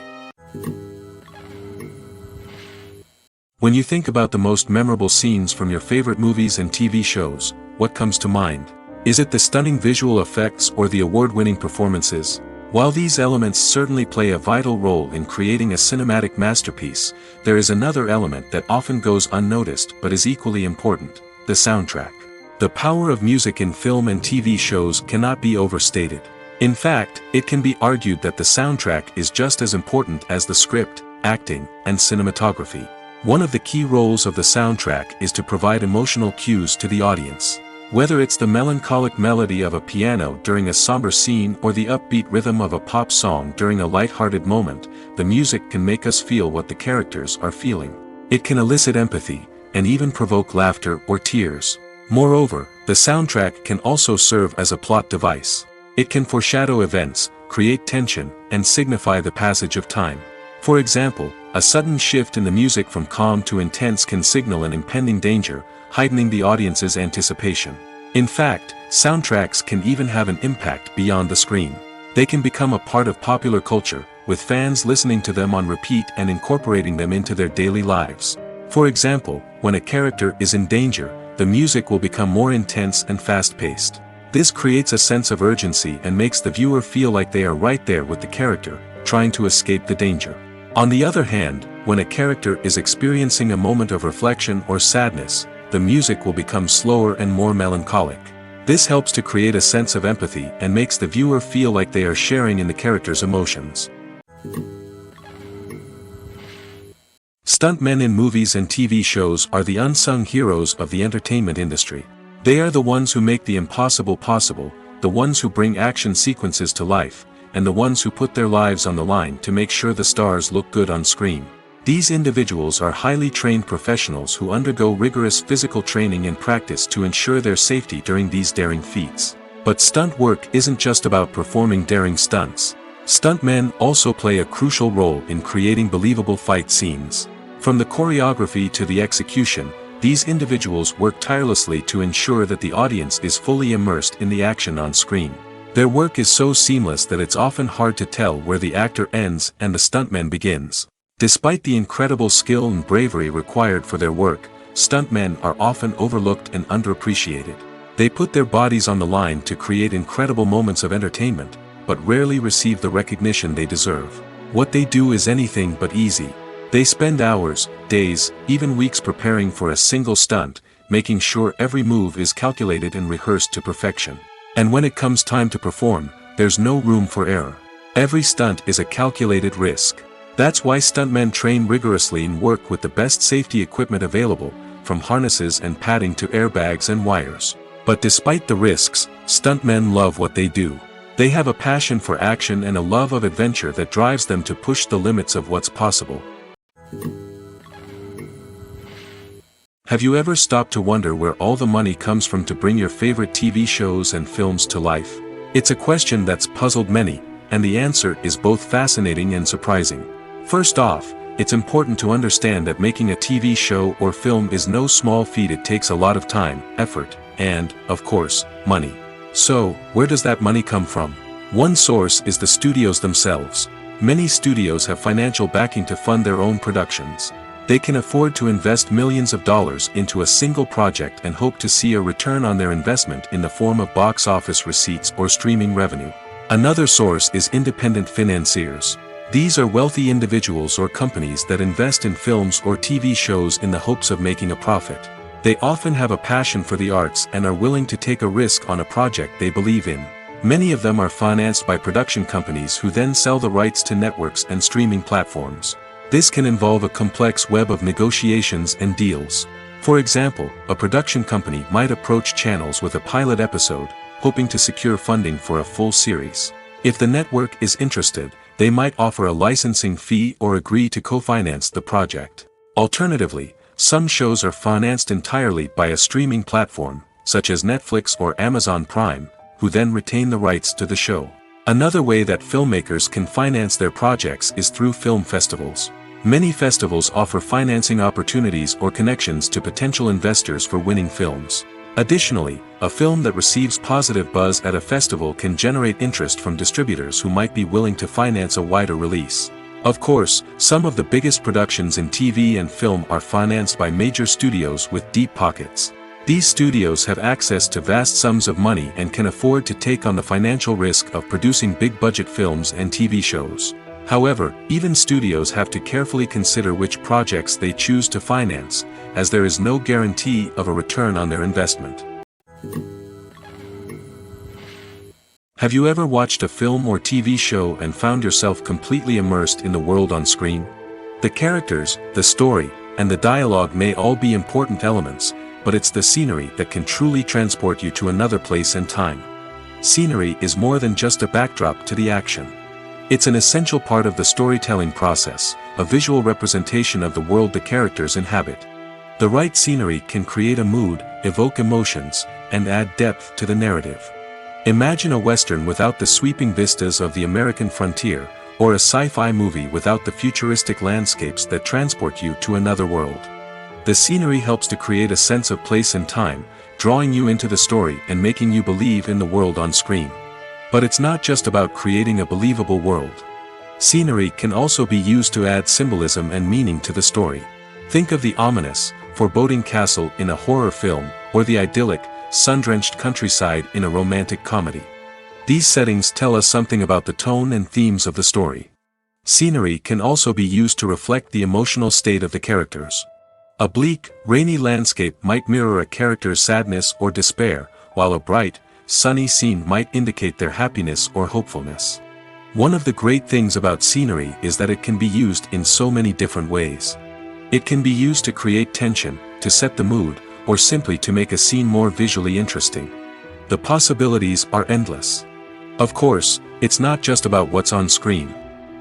When you think about the most memorable scenes from your favorite movies and TV shows, what comes to mind? Is it the stunning visual effects or the award-winning performances? While these elements certainly play a vital role in creating a cinematic masterpiece, there is another element that often goes unnoticed but is equally important: the soundtrack. The power of music in film and TV shows cannot be overstated. In fact, it can be argued that the soundtrack is just as important as the script, acting, and cinematography. One of the key roles of the soundtrack is to provide emotional cues to the audience. Whether it's the melancholic melody of a piano during a somber scene or the upbeat rhythm of a pop song during a light-hearted moment, the music can make us feel what the characters are feeling. It can elicit empathy, and even provoke laughter or tears. Moreover, the soundtrack can also serve as a plot device. It can foreshadow events, create tension, and signify the passage of time. For example, a sudden shift in the music from calm to intense can signal an impending danger, heightening the audience's anticipation. In fact, soundtracks can even have an impact beyond the screen. They can become a part of popular culture, with fans listening to them on repeat and incorporating them into their daily lives. For example, when a character is in danger, the music will become more intense and fast-paced. This creates a sense of urgency and makes the viewer feel like they are right there with the character, trying to escape the danger. On the other hand, when a character is experiencing a moment of reflection or sadness, the music will become slower and more melancholic. This helps to create a sense of empathy and makes the viewer feel like they are sharing in the character's emotions. Stuntmen in movies and TV shows are the unsung heroes of the entertainment industry. They are the ones who make the impossible possible, the ones who bring action sequences to life, and the ones who put their lives on the line to make sure the stars look good on screen. These individuals are highly trained professionals who undergo rigorous physical training and practice to ensure their safety during these daring feats. But stunt work isn't just about performing daring stunts. Stuntmen also play a crucial role in creating believable fight scenes. From the choreography to the execution, these individuals work tirelessly to ensure that the audience is fully immersed in the action on screen. Their work is so seamless that it's often hard to tell where the actor ends and the stuntman begins. Despite the incredible skill and bravery required for their work, stuntmen are often overlooked and underappreciated. They put their bodies on the line to create incredible moments of entertainment, but rarely receive the recognition they deserve. What they do is anything but easy. They spend hours, days, even weeks preparing for a single stunt, making sure every move is calculated and rehearsed to perfection. And when it comes time to perform, there's no room for error. Every stunt is a calculated risk. That's why stuntmen train rigorously and work with the best safety equipment available, from harnesses and padding to airbags and wires. But despite the risks, stuntmen love what they do. They have a passion for action and a love of adventure that drives them to push the limits of what's possible. Have you ever stopped to wonder where all the money comes from to bring your favorite TV shows and films to life? It's a question that's puzzled many, and the answer is both fascinating and surprising. First off, it's important to understand that making a TV show or film is no small feat. It takes a lot of time, effort, and, of course, money. So, where does that money come from? One source is the studios themselves. Many studios have financial backing to fund their own productions. They can afford to invest millions of dollars into a single project and hope to see a return on their investment in the form of box office receipts or streaming revenue. Another source is independent financiers. These are wealthy individuals or companies that invest in films or TV shows in the hopes of making a profit. They often have a passion for the arts and are willing to take a risk on a project they believe in. Many of them are financed by production companies who then sell the rights to networks and streaming platforms. This can involve a complex web of negotiations and deals. For example, a production company might approach channels with a pilot episode, hoping to secure funding for a full series. If the network is interested, they might offer a licensing fee or agree to co-finance the project. Alternatively, some shows are financed entirely by a streaming platform, such as Netflix or Amazon Prime, who then retain the rights to the show. Another way that filmmakers can finance their projects is through film festivals. Many festivals offer financing opportunities or connections to potential investors for winning films. Additionally, a film that receives positive buzz at a festival can generate interest from distributors who might be willing to finance a wider release. Of course, some of the biggest productions in TV and film are financed by major studios with deep pockets. These studios have access to vast sums of money and can afford to take on the financial risk of producing big-budget films and TV shows. However, even studios have to carefully consider which projects they choose to finance, as there is no guarantee of a return on their investment. Have you ever watched a film or TV show and found yourself completely immersed in the world on screen? The characters, the story, and the dialogue may all be important elements, but it's the scenery that can truly transport you to another place and time. Scenery is more than just a backdrop to the action. It's an essential part of the storytelling process, a visual representation of the world the characters inhabit. The right scenery can create a mood, evoke emotions, and add depth to the narrative. Imagine a Western without the sweeping vistas of the American frontier, or a sci-fi movie without the futuristic landscapes that transport you to another world. The scenery helps to create a sense of place and time, drawing you into the story and making you believe in the world on screen. But it's not just about creating a believable world. Scenery can also be used to add symbolism and meaning to the story. Think of the ominous, foreboding castle in a horror film, or the idyllic, sun-drenched countryside in a romantic comedy. These settings tell us something about the tone and themes of the story. Scenery can also be used to reflect the emotional state of the characters. A bleak, rainy landscape might mirror a character's sadness or despair, while a bright, sunny scene might indicate their happiness or hopefulness. One of the great things about scenery is that it can be used in so many different ways. It can be used to create tension, to set the mood, or simply to make a scene more visually interesting. The possibilities are endless. Of course, it's not just about what's on screen.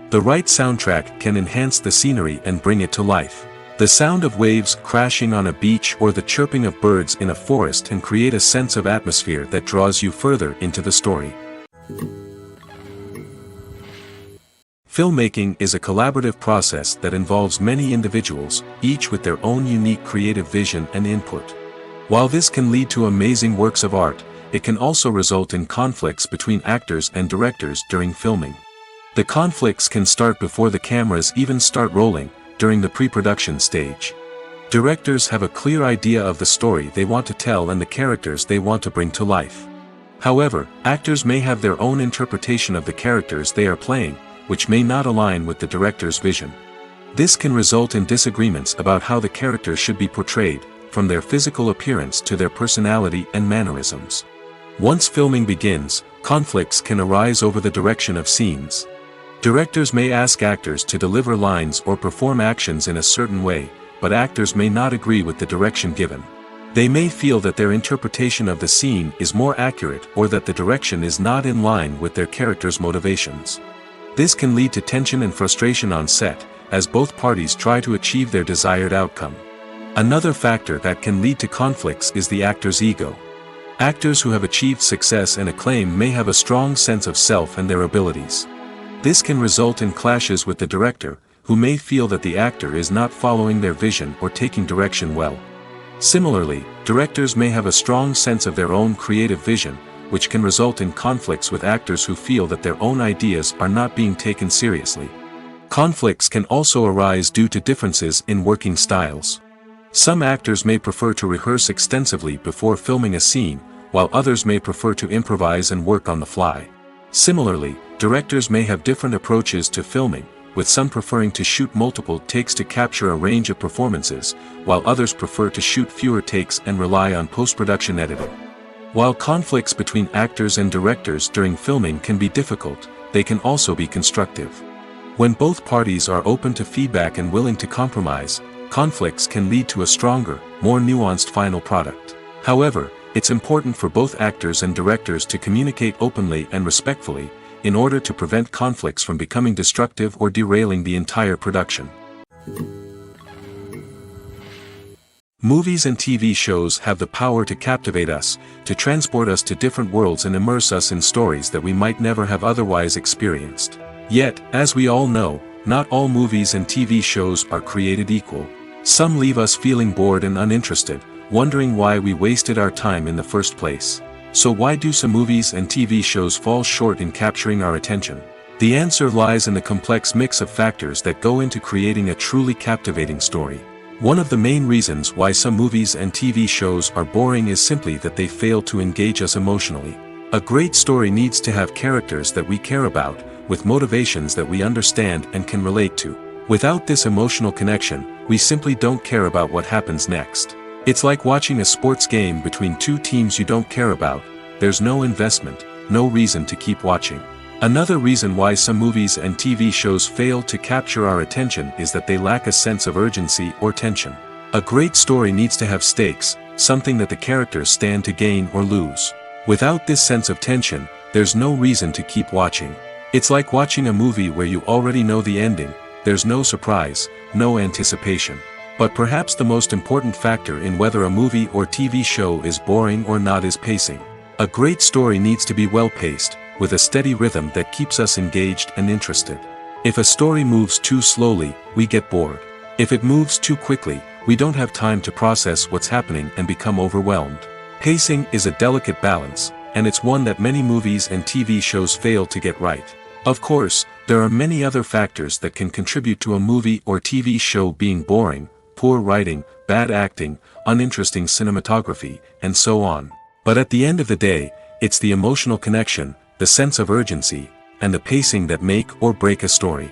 The right soundtrack can enhance the scenery and bring it to life. The sound of waves crashing on a beach or the chirping of birds in a forest can create a sense of atmosphere that draws you further into the story. Filmmaking is a collaborative process that involves many individuals, each with their own unique creative vision and input. While this can lead to amazing works of art, it can also result in conflicts between actors and directors during filming. The conflicts can start before the cameras even start rolling, during the pre-production stage. Directors have a clear idea of the story they want to tell and the characters they want to bring to life. However, actors may have their own interpretation of the characters they are playing, which may not align with the director's vision. This can result in disagreements about how the character should be portrayed, from their physical appearance to their personality and mannerisms. Once filming begins, conflicts can arise over the direction of scenes. Directors may ask actors to deliver lines or perform actions in a certain way, but actors may not agree with the direction given. They may feel that their interpretation of the scene is more accurate or that the direction is not in line with their character's motivations. This can lead to tension and frustration on set, as both parties try to achieve their desired outcome. Another factor that can lead to conflicts is the actor's ego. Actors who have achieved success and acclaim may have a strong sense of self and their abilities. This can result in clashes with the director, who may feel that the actor is not following their vision or taking direction well. Similarly, directors may have a strong sense of their own creative vision, which can result in conflicts with actors who feel that their own ideas are not being taken seriously. Conflicts can also arise due to differences in working styles. Some actors may prefer to rehearse extensively before filming a scene, while others may prefer to improvise and work on the fly. Similarly, directors may have different approaches to filming, with some preferring to shoot multiple takes to capture a range of performances, while others prefer to shoot fewer takes and rely on post-production editing. While conflicts between actors and directors during filming can be difficult, they can also be constructive. When both parties are open to feedback and willing to compromise, conflicts can lead to a stronger, more nuanced final product. However, it's important for both actors and directors to communicate openly and respectfully, in order to prevent conflicts from becoming destructive or derailing the entire production. Movies and TV shows have the power to captivate us, to transport us to different worlds and immerse us in stories that we might never have otherwise experienced. Yet, as we all know, not all movies and TV shows are created equal. Some leave us feeling bored and uninterested, wondering why we wasted our time in the first place. So why do some movies and TV shows fall short in capturing our attention? The answer lies in the complex mix of factors that go into creating a truly captivating story. One of the main reasons why some movies and TV shows are boring is simply that they fail to engage us emotionally. A great story needs to have characters that we care about, with motivations that we understand and can relate to. Without this emotional connection, we simply don't care about what happens next. It's like watching a sports game between two teams you don't care about. There's no investment, no reason to keep watching. Another reason why some movies and TV shows fail to capture our attention is that they lack a sense of urgency or tension. A great story needs to have stakes, something that the characters stand to gain or lose. Without this sense of tension, there's no reason to keep watching. It's like watching a movie where you already know the ending. There's no surprise, no anticipation. But perhaps the most important factor in whether a movie or TV show is boring or not is pacing. A great story needs to be well-paced, with a steady rhythm that keeps us engaged and interested. If a story moves too slowly, we get bored. If it moves too quickly, we don't have time to process what's happening and become overwhelmed. Pacing is a delicate balance, and it's one that many movies and TV shows fail to get right. Of course, there are many other factors that can contribute to a movie or TV show being boring: poor writing, bad acting, uninteresting cinematography, and so on. But at the end of the day, it's the emotional connection, the sense of urgency, and the pacing that make or break a story.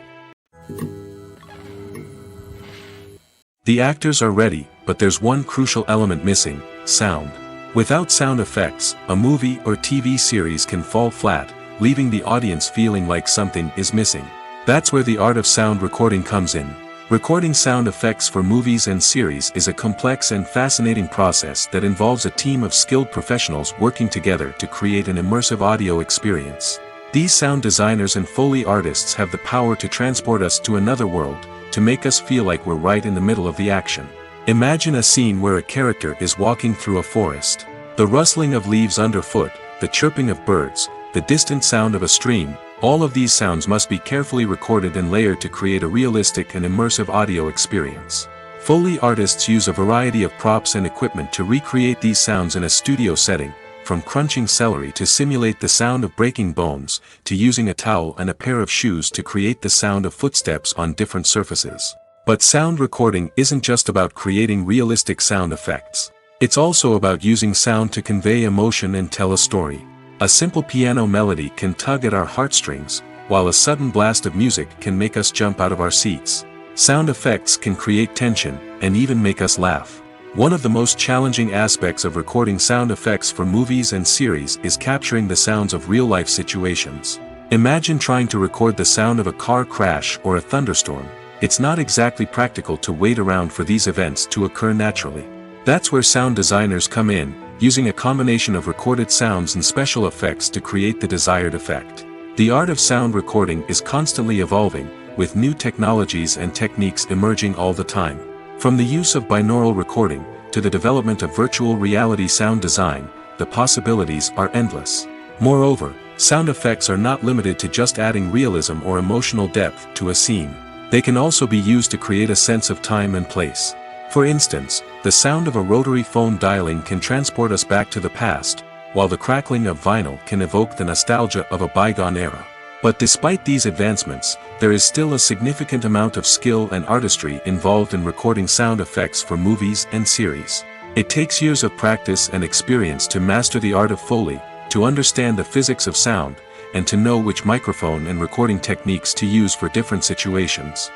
The actors are ready, but there's one crucial element missing: sound. Without sound effects, a movie or TV series can fall flat, leaving the audience feeling like something is missing. That's where the art of sound recording comes in. Recording sound effects for movies and series is a complex and fascinating process that involves a team of skilled professionals working together to create an immersive audio experience. These sound designers and Foley artists have the power to transport us to another world, to make us feel like we're right in the middle of the action. Imagine a scene where a character is walking through a forest. The rustling of leaves underfoot, the chirping of birds, the distant sound of a stream, all of these sounds must be carefully recorded and layered to create a realistic and immersive audio experience. Foley artists use a variety of props and equipment to recreate these sounds in a studio setting, from crunching celery to simulate the sound of breaking bones, to using a towel and a pair of shoes to create the sound of footsteps on different surfaces. But sound recording isn't just about creating realistic sound effects. It's also about using sound to convey emotion and tell a story. A simple piano melody can tug at our heartstrings, while a sudden blast of music can make us jump out of our seats. Sound effects can create tension, and even make us laugh. One of the most challenging aspects of recording sound effects for movies and series is capturing the sounds of real-life situations. Imagine trying to record the sound of a car crash or a thunderstorm. It's not exactly practical to wait around for these events to occur naturally. That's where sound designers come in, using a combination of recorded sounds and special effects to create the desired effect. The art of sound recording is constantly evolving, with new technologies and techniques emerging all the time. From the use of binaural recording, to the development of virtual reality sound design, the possibilities are endless. Moreover, sound effects are not limited to just adding realism or emotional depth to a scene. They can also be used to create a sense of time and place. For instance, the sound of a rotary phone dialing can transport us back to the past, while the crackling of vinyl can evoke the nostalgia of a bygone era. But despite these advancements, there is still a significant amount of skill and artistry involved in recording sound effects for movies and series. It takes years of practice and experience to master the art of Foley, to understand the physics of sound, and to know which microphone and recording techniques to use for different situations.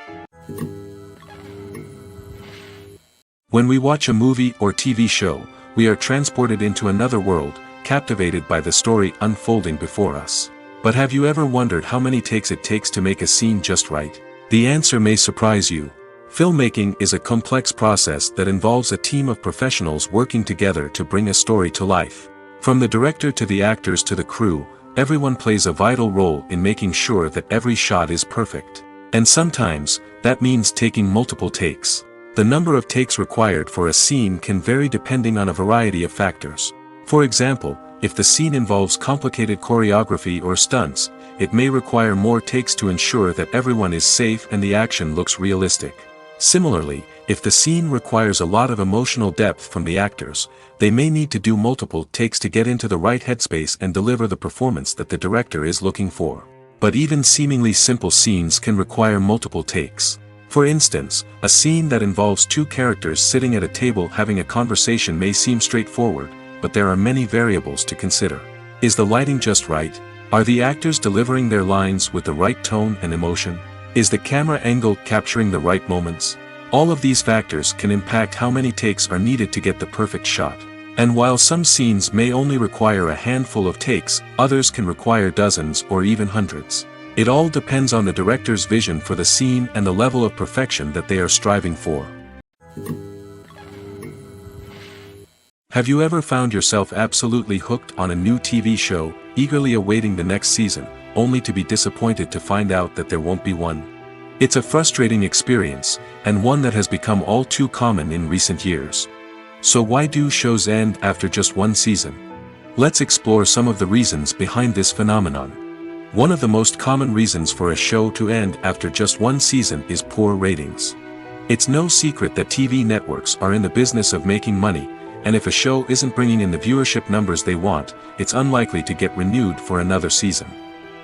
When we watch a movie or TV show, we are transported into another world, captivated by the story unfolding before us. But have you ever wondered how many takes it takes to make a scene just right? The answer may surprise you. Filmmaking is a complex process that involves a team of professionals working together to bring a story to life. From the director to the actors to the crew, everyone plays a vital role in making sure that every shot is perfect. And sometimes, that means taking multiple takes. The number of takes required for a scene can vary depending on a variety of factors. For example, if the scene involves complicated choreography or stunts, it may require more takes to ensure that everyone is safe and the action looks realistic. Similarly, if the scene requires a lot of emotional depth from the actors, they may need to do multiple takes to get into the right headspace and deliver the performance that the director is looking for. But even seemingly simple scenes can require multiple takes. For instance, a scene that involves two characters sitting at a table having a conversation may seem straightforward, but there are many variables to consider. Is the lighting just right? Are the actors delivering their lines with the right tone and emotion? Is the camera angle capturing the right moments? All of these factors can impact how many takes are needed to get the perfect shot. And while some scenes may only require a handful of takes, others can require dozens or even hundreds. It all depends on the director's vision for the scene and the level of perfection that they are striving for. Have you ever found yourself absolutely hooked on a new TV show, eagerly awaiting the next season, only to be disappointed to find out that there won't be one? It's a frustrating experience, and one that has become all too common in recent years. So why do shows end after just one season? Let's explore some of the reasons behind this phenomenon. One of the most common reasons for a show to end after just one season is poor ratings. It's no secret that TV networks are in the business of making money, and if a show isn't bringing in the viewership numbers they want, it's unlikely to get renewed for another season.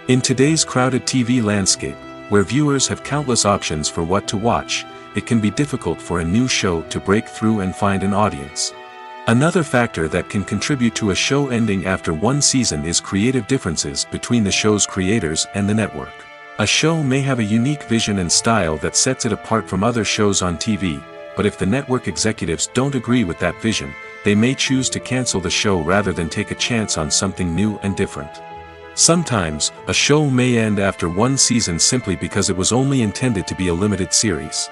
In today's crowded TV landscape, where viewers have countless options for what to watch, it can be difficult for a new show to break through and find an audience. Another factor that can contribute to a show ending after one season is creative differences between the show's creators and the network. A show may have a unique vision and style that sets it apart from other shows on TV, but if the network executives don't agree with that vision, they may choose to cancel the show rather than take a chance on something new and different. Sometimes, a show may end after one season simply because it was only intended to be a limited series.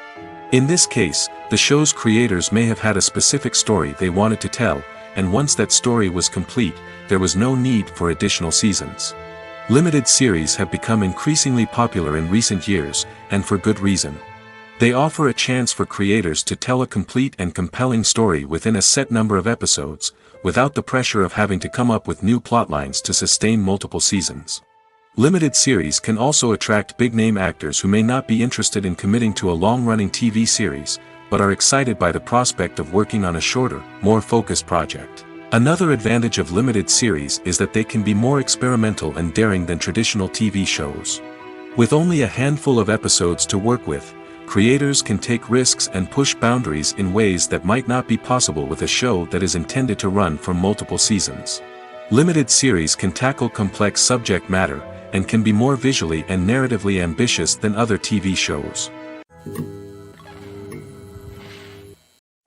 In this case, the show's creators may have had a specific story they wanted to tell, and once that story was complete, there was no need for additional seasons. Limited series have become increasingly popular in recent years, and for good reason. They offer a chance for creators to tell a complete and compelling story within a set number of episodes, without the pressure of having to come up with new plotlines to sustain multiple seasons. Limited series can also attract big-name actors who may not be interested in committing to a long-running TV series, but are excited by the prospect of working on a shorter, more focused project. Another advantage of limited series is that they can be more experimental and daring than traditional TV shows. With only a handful of episodes to work with, creators can take risks and push boundaries in ways that might not be possible with a show that is intended to run for multiple seasons. Limited series can tackle complex subject matter, and can be more visually and narratively ambitious than other TV shows.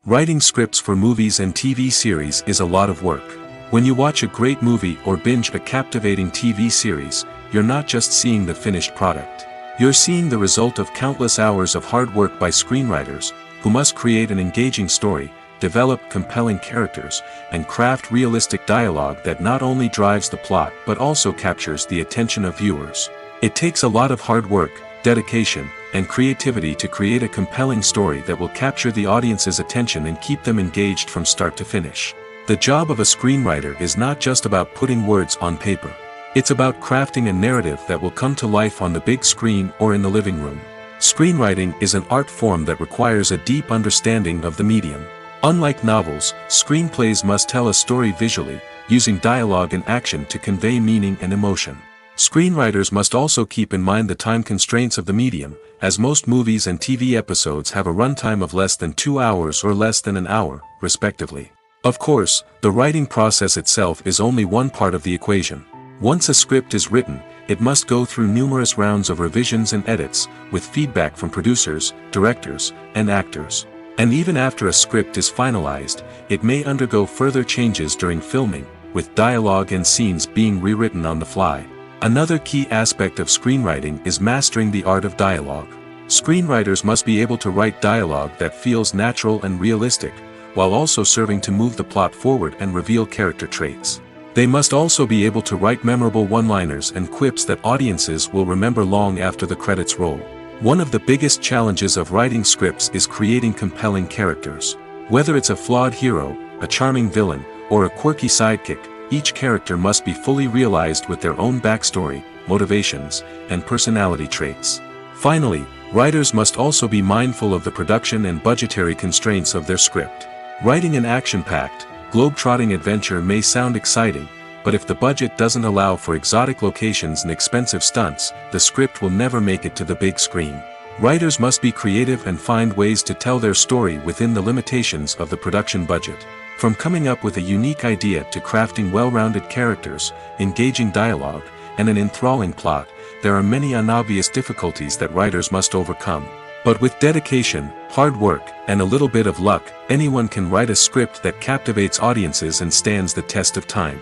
Writing scripts for movies and TV series is a lot of work. When you watch a great movie or binge a captivating TV series, you're not just seeing the finished product. You're seeing the result of countless hours of hard work by screenwriters, who must create an engaging story, develop compelling characters, and craft realistic dialogue that not only drives the plot but also captures the attention of viewers. It takes a lot of hard work, dedication, and creativity to create a compelling story that will capture the audience's attention and keep them engaged from start to finish. The job of a screenwriter is not just about putting words on paper. It's about crafting a narrative that will come to life on the big screen or in the living room. Screenwriting is an art form that requires a deep understanding of the medium. Unlike novels, screenplays must tell a story visually, using dialogue and action to convey meaning and emotion. Screenwriters must also keep in mind the time constraints of the medium, as most movies and TV episodes have a runtime of less than 2 hours or less than an hour, respectively. Of course, the writing process itself is only one part of the equation. Once a script is written, it must go through numerous rounds of revisions and edits, with feedback from producers, directors, and actors. And even after a script is finalized, it may undergo further changes during filming, with dialogue and scenes being rewritten on the fly. Another key aspect of screenwriting is mastering the art of dialogue. Screenwriters must be able to write dialogue that feels natural and realistic, while also serving to move the plot forward and reveal character traits. They must also be able to write memorable one-liners and quips that audiences will remember long after the credits roll. One of the biggest challenges of writing scripts is creating compelling characters. Whether it's a flawed hero, a charming villain, or a quirky sidekick, each character must be fully realized with their own backstory, motivations, and personality traits. Finally, writers must also be mindful of the production and budgetary constraints of their script. Writing an action-packed, globe-trotting adventure may sound exciting, but if the budget doesn't allow for exotic locations and expensive stunts, the script will never make it to the big screen. Writers must be creative and find ways to tell their story within the limitations of the production budget. From coming up with a unique idea to crafting well-rounded characters, engaging dialogue, and an enthralling plot, there are many unobvious difficulties that writers must overcome. But with dedication, hard work, and a little bit of luck, anyone can write a script that captivates audiences and stands the test of time.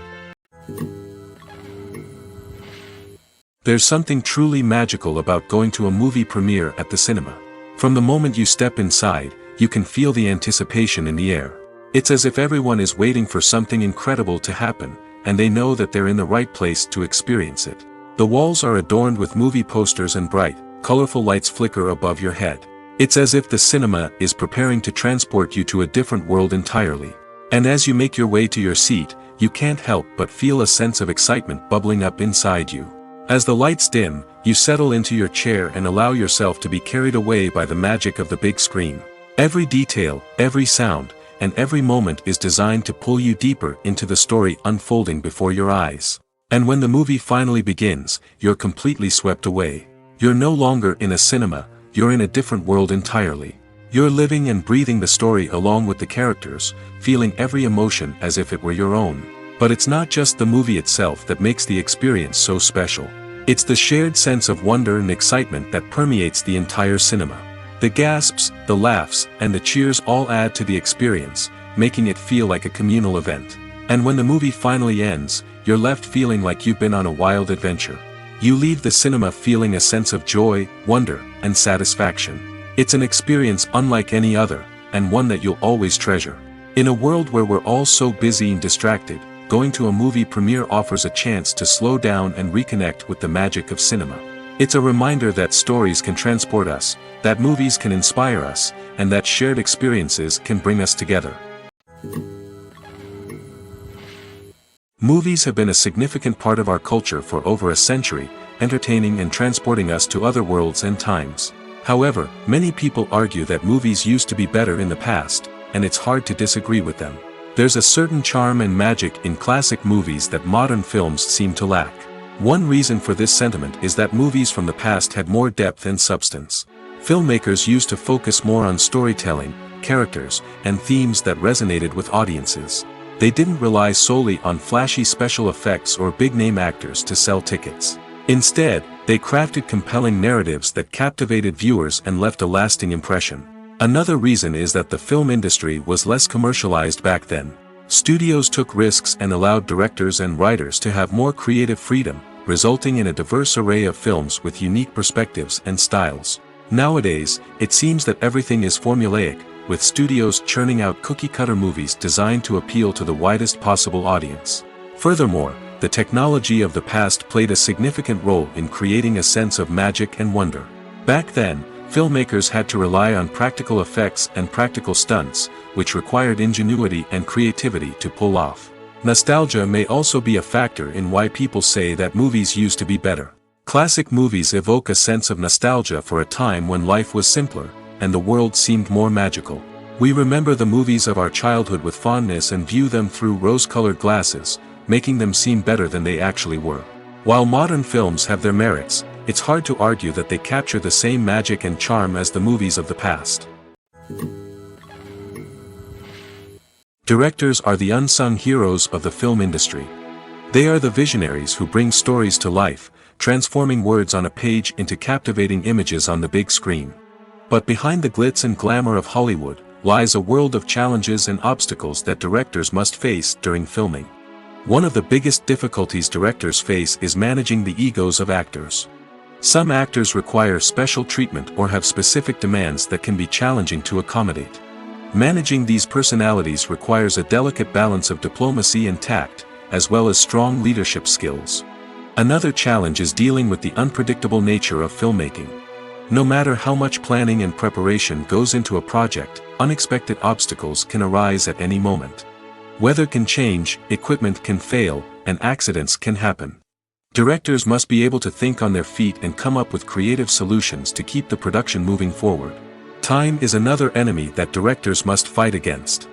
There's something truly magical about going to a movie premiere at the cinema. From the moment you step inside, you can feel the anticipation in the air. It's as if everyone is waiting for something incredible to happen, and they know that they're in the right place to experience it. The walls are adorned with movie posters and bright, colorful lights flicker above your head. It's as if the cinema is preparing to transport you to a different world entirely. And as you make your way to your seat, you can't help but feel a sense of excitement bubbling up inside you. As the lights dim, you settle into your chair and allow yourself to be carried away by the magic of the big screen. Every detail, every sound, and every moment is designed to pull you deeper into the story unfolding before your eyes. And when the movie finally begins, you're completely swept away. You're no longer in a cinema, you're in a different world entirely. You're living and breathing the story along with the characters, feeling every emotion as if it were your own. But it's not just the movie itself that makes the experience so special. It's the shared sense of wonder and excitement that permeates the entire cinema. The gasps, the laughs, and the cheers all add to the experience, making it feel like a communal event. And when the movie finally ends, you're left feeling like you've been on a wild adventure. You leave the cinema feeling a sense of joy, wonder, and satisfaction. It's an experience unlike any other, and one that you'll always treasure. In a world where we're all so busy and distracted, going to a movie premiere offers a chance to slow down and reconnect with the magic of cinema. It's a reminder that stories can transport us, that movies can inspire us, and that shared experiences can bring us together. Movies have been a significant part of our culture for over a century, entertaining and transporting us to other worlds and times. However, many people argue that movies used to be better in the past, and it's hard to disagree with them. There's a certain charm and magic in classic movies that modern films seem to lack. One reason for this sentiment is that movies from the past had more depth and substance. Filmmakers used to focus more on storytelling, characters, and themes that resonated with audiences. They didn't rely solely on flashy special effects or big-name actors to sell tickets. Instead, they crafted compelling narratives that captivated viewers and left a lasting impression. Another reason is that the film industry was less commercialized back then. Studios took risks and allowed directors and writers to have more creative freedom, resulting in a diverse array of films with unique perspectives and styles. Nowadays, it seems that everything is formulaic, with studios churning out cookie-cutter movies designed to appeal to the widest possible audience. Furthermore, the technology of the past played a significant role in creating a sense of magic and wonder. Back then, filmmakers had to rely on practical effects and practical stunts, which required ingenuity and creativity to pull off. Nostalgia may also be a factor in why people say that movies used to be better. Classic movies evoke a sense of nostalgia for a time when life was simpler, and the world seemed more magical. We remember the movies of our childhood with fondness and view them through rose-colored glasses, making them seem better than they actually were. While modern films have their merits, it's hard to argue that they capture the same magic and charm as the movies of the past. Directors are the unsung heroes of the film industry. They are the visionaries who bring stories to life, transforming words on a page into captivating images on the big screen. But behind the glitz and glamour of Hollywood lies a world of challenges and obstacles that directors must face during filming. One of the biggest difficulties directors face is managing the egos of actors. Some actors require special treatment or have specific demands that can be challenging to accommodate. Managing these personalities requires a delicate balance of diplomacy and tact, as well as strong leadership skills. Another challenge is dealing with the unpredictable nature of filmmaking. No matter how much planning and preparation goes into a project, unexpected obstacles can arise at any moment. Weather can change, equipment can fail, and accidents can happen. Directors must be able to think on their feet and come up with creative solutions to keep the production moving forward. Time is another enemy that directors must fight against.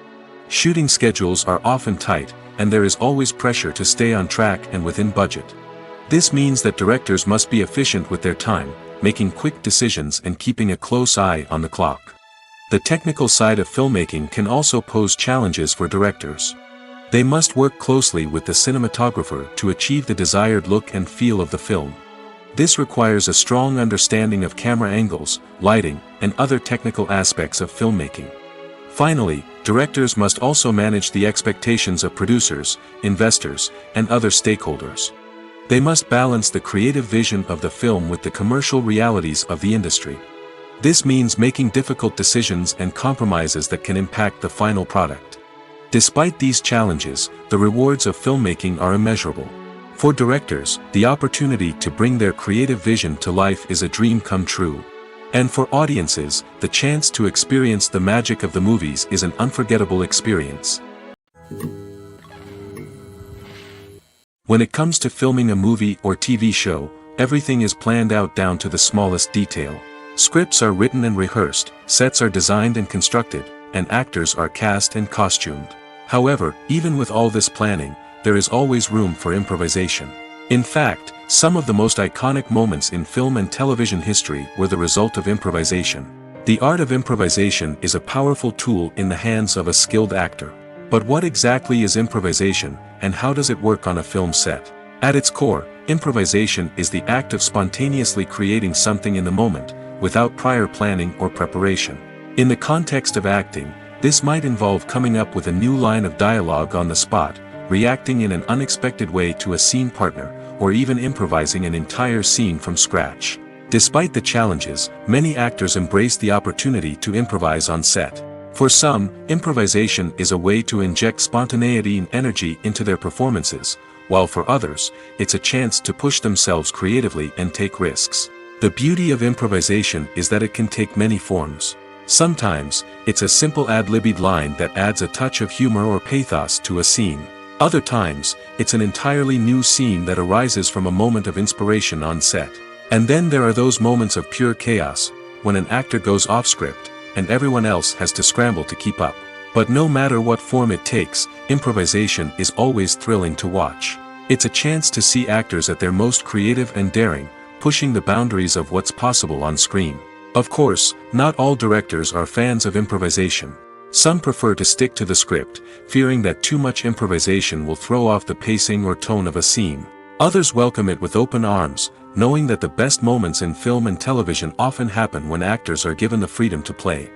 Shooting schedules are often tight, and there is always pressure to stay on track and within budget. This means that directors must be efficient with their time, making quick decisions and keeping a close eye on the clock. The technical side of filmmaking can also pose challenges for directors. They must work closely with the cinematographer to achieve the desired look and feel of the film. This requires a strong understanding of camera angles, lighting, and other technical aspects of filmmaking. Finally, directors must also manage the expectations of producers, investors, and other stakeholders. They must balance the creative vision of the film with the commercial realities of the industry. This means making difficult decisions and compromises that can impact the final product. Despite these challenges, the rewards of filmmaking are immeasurable. For directors, the opportunity to bring their creative vision to life is a dream come true. And for audiences, the chance to experience the magic of the movies is an unforgettable experience. When it comes to filming a movie or TV show, everything is planned out down to the smallest detail. Scripts are written and rehearsed, sets are designed and constructed, and actors are cast and costumed. However, even with all this planning, there is always room for improvisation. In fact, some of the most iconic moments in film and television history were the result of improvisation. The art of improvisation is a powerful tool in the hands of a skilled actor. But what exactly is improvisation, and how does it work on a film set? At its core, improvisation is the act of spontaneously creating something in the moment, without prior planning or preparation. In the context of acting, this might involve coming up with a new line of dialogue on the spot, reacting in an unexpected way to a scene partner, or even improvising an entire scene from scratch. Despite the challenges, many actors embrace the opportunity to improvise on set. For some, improvisation is a way to inject spontaneity and energy into their performances, while for others, it's a chance to push themselves creatively and take risks. The beauty of improvisation is that it can take many forms. Sometimes, it's a simple ad-libbed line that adds a touch of humor or pathos to a scene. Other times, it's an entirely new scene that arises from a moment of inspiration on set. And then there are those moments of pure chaos, when an actor goes off script, and everyone else has to scramble to keep up. But no matter what form it takes, improvisation is always thrilling to watch. It's a chance to see actors at their most creative and daring, pushing the boundaries of what's possible on screen. Of course, not all directors are fans of improvisation. Some prefer to stick to the script, fearing that too much improvisation will throw off the pacing or tone of a scene. Others welcome it with open arms, knowing that the best moments in film and television often happen when actors are given the freedom to play.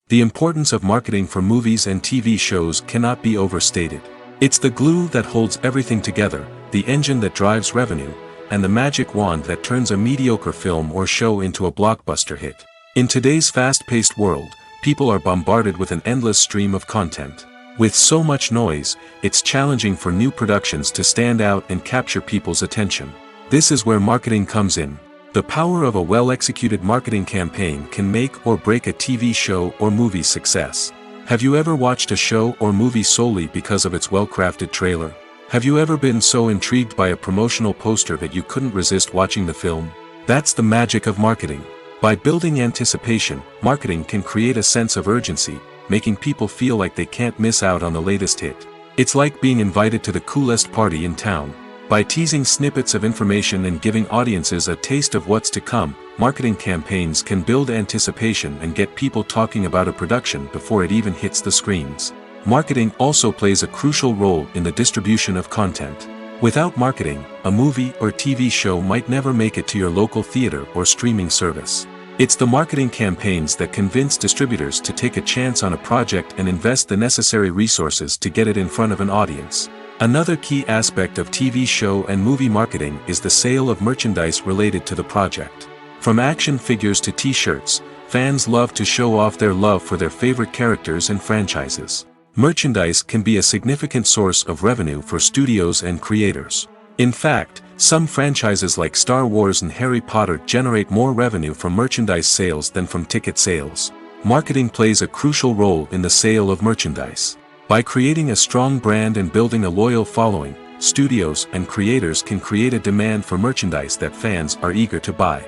The importance of marketing for movies and TV shows cannot be overstated. It's the glue that holds everything together, the engine that drives revenue, and the magic wand that turns a mediocre film or show into a blockbuster hit. In today's fast-paced world, people are bombarded with an endless stream of content. With so much noise, it's challenging for new productions to stand out and capture people's attention. This is where marketing comes in. The power of a well-executed marketing campaign can make or break a TV show or movie's success. Have you ever watched a show or movie solely because of its well-crafted trailer? Have you ever been so intrigued by a promotional poster that you couldn't resist watching the film? That's the magic of marketing. By building anticipation, marketing can create a sense of urgency, making people feel like they can't miss out on the latest hit. It's like being invited to the coolest party in town. By teasing snippets of information and giving audiences a taste of what's to come, marketing campaigns can build anticipation and get people talking about a production before it even hits the screens. Marketing also plays a crucial role in the distribution of content. Without marketing, a movie or TV show might never make it to your local theater or streaming service. It's the marketing campaigns that convince distributors to take a chance on a project and invest the necessary resources to get it in front of an audience. Another key aspect of TV show and movie marketing is the sale of merchandise related to the project. From action figures to t-shirts, fans love to show off their love for their favorite characters and franchises. Merchandise can be a significant source of revenue for studios and creators. In fact, some franchises like Star Wars and Harry Potter generate more revenue from merchandise sales than from ticket sales. Marketing plays a crucial role in the sale of merchandise. By creating a strong brand and building a loyal following, studios and creators can create a demand for merchandise that fans are eager to buy.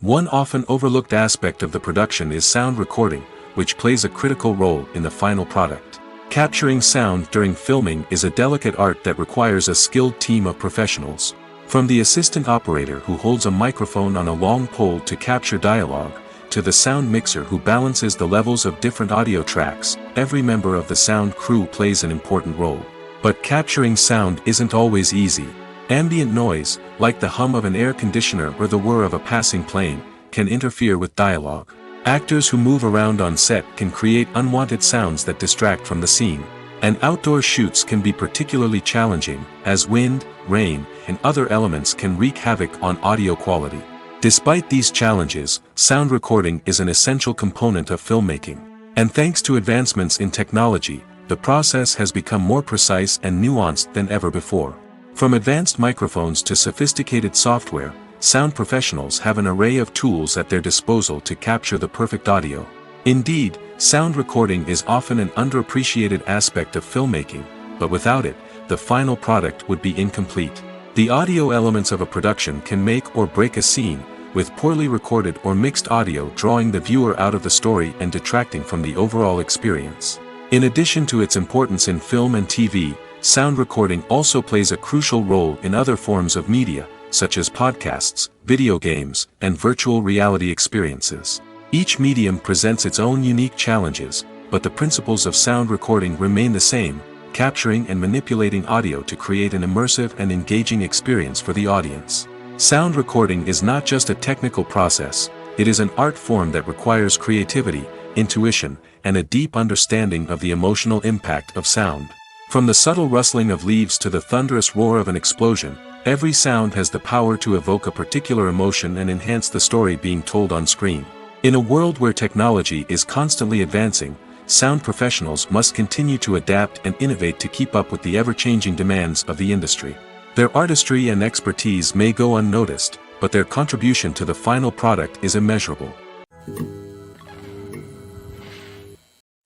One often overlooked aspect of the production is sound recording, which plays a critical role in the final product. Capturing sound during filming is a delicate art that requires a skilled team of professionals. From the assistant operator who holds a microphone on a long pole to capture dialogue, to the sound mixer who balances the levels of different audio tracks, every member of the sound crew plays an important role. But capturing sound isn't always easy. Ambient noise, like the hum of an air conditioner or the whir of a passing plane, can interfere with dialogue. Actors who move around on set can create unwanted sounds that distract from the scene. And outdoor shoots can be particularly challenging, as wind, rain, and other elements can wreak havoc on audio quality. Despite these challenges, sound recording is an essential component of filmmaking. And thanks to advancements in technology, the process has become more precise and nuanced than ever before. From advanced microphones to sophisticated software, sound professionals have an array of tools at their disposal to capture the perfect audio. Indeed, sound recording is often an underappreciated aspect of filmmaking, but without it, the final product would be incomplete. The audio elements of a production can make or break a scene, with poorly recorded or mixed audio drawing the viewer out of the story and detracting from the overall experience. In addition to its importance in film and TV, sound recording also plays a crucial role in other forms of media, such as podcasts, video games, and virtual reality experiences. Each medium presents its own unique challenges, but the principles of sound recording remain the same, capturing and manipulating audio to create an immersive and engaging experience for the audience. Sound recording is not just a technical process, it is an art form that requires creativity, intuition, and a deep understanding of the emotional impact of sound. From the subtle rustling of leaves to the thunderous roar of an explosion, every sound has the power to evoke a particular emotion and enhance the story being told on screen. In a world where technology is constantly advancing, sound professionals must continue to adapt and innovate to keep up with the ever-changing demands of the industry. Their artistry and expertise may go unnoticed, but their contribution to the final product is immeasurable.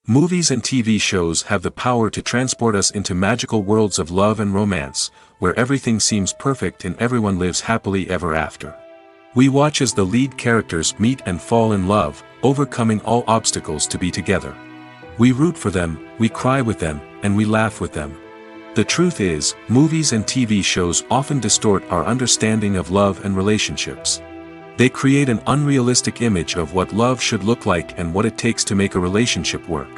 Movies and TV shows have the power to transport us into magical worlds of love and romance, where everything seems perfect and everyone lives happily ever after. We watch as the lead characters meet and fall in love, overcoming all obstacles to be together. We root for them, we cry with them, and we laugh with them. The truth is, movies and TV shows often distort our understanding of love and relationships. They create an unrealistic image of what love should look like and what it takes to make a relationship work.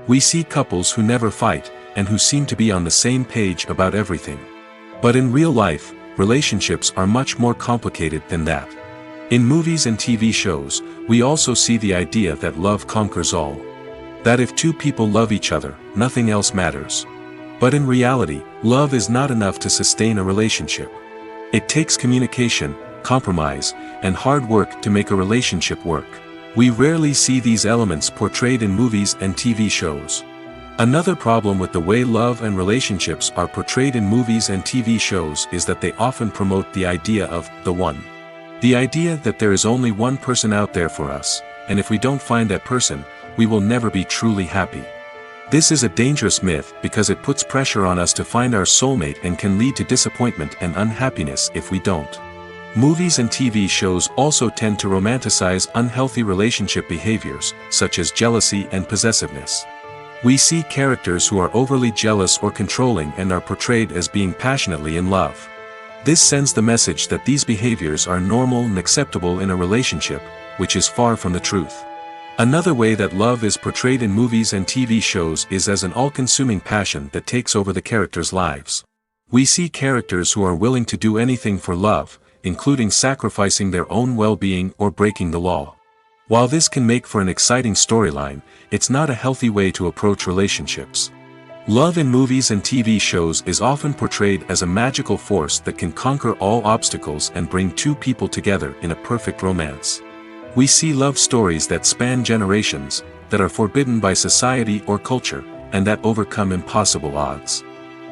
We see couples who never fight, and who seem to be on the same page about everything. But in real life, relationships are much more complicated than that. In movies and TV shows, we also see the idea that love conquers all. That if two people love each other, nothing else matters. But in reality, love is not enough to sustain a relationship. It takes communication, compromise, and hard work to make a relationship work. We rarely see these elements portrayed in movies and TV shows. Another problem with the way love and relationships are portrayed in movies and TV shows is that they often promote the idea of the one. The idea that there is only one person out there for us, and if we don't find that person, we will never be truly happy. This is a dangerous myth because it puts pressure on us to find our soulmate and can lead to disappointment and unhappiness if we don't. Movies and TV shows also tend to romanticize unhealthy relationship behaviors, such as jealousy and possessiveness. We see characters who are overly jealous or controlling and are portrayed as being passionately in love. This sends the message that these behaviors are normal and acceptable in a relationship, which is far from the truth. Another way that love is portrayed in movies and TV shows is as an all-consuming passion that takes over the characters' lives. We see characters who are willing to do anything for love, including sacrificing their own well-being or breaking the law. While this can make for an exciting storyline, it's not a healthy way to approach relationships. Love in movies and TV shows is often portrayed as a magical force that can conquer all obstacles and bring two people together in a perfect romance. We see love stories that span generations, that are forbidden by society or culture, and that overcome impossible odds.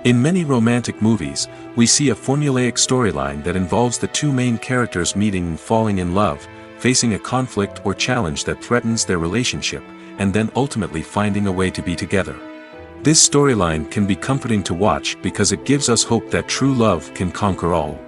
In many romantic movies, we see a formulaic storyline that involves the two main characters meeting and falling in love, facing a conflict or challenge that threatens their relationship, and then ultimately finding a way to be together. This storyline can be comforting to watch because it gives us hope that true love can conquer all.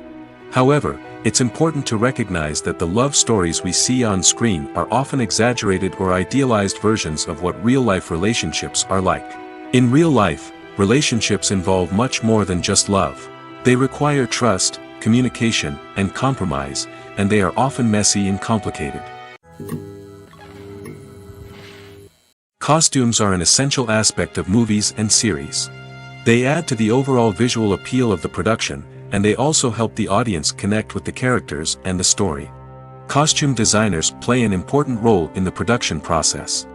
However, it's important to recognize that the love stories we see on screen are often exaggerated or idealized versions of what real-life relationships are like. In real life, relationships involve much more than just love. They require trust, communication, and compromise, and they are often messy and complicated. Costumes are an essential aspect of movies and series. They add to the overall visual appeal of the production, and they also help the audience connect with the characters and the story. Costume designers play an important role in the production process.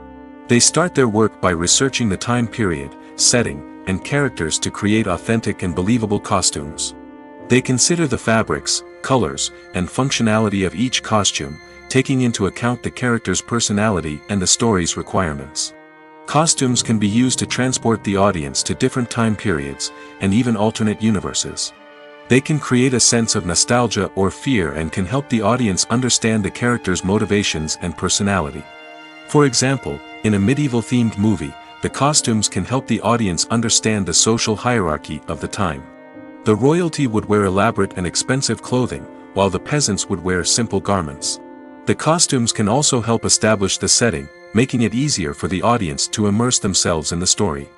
They start their work by researching the time period, setting, and characters to create authentic and believable costumes. They consider the fabrics, colors, and functionality of each costume, taking into account the character's personality and the story's requirements. Costumes can be used to transport the audience to different time periods, and even alternate universes. They can create a sense of nostalgia or fear and can help the audience understand the character's motivations and personality. For example, in a medieval-themed movie, the costumes can help the audience understand the social hierarchy of the time. The royalty would wear elaborate and expensive clothing, while the peasants would wear simple garments. The costumes can also help establish the setting, making it easier for the audience to immerse themselves in the story.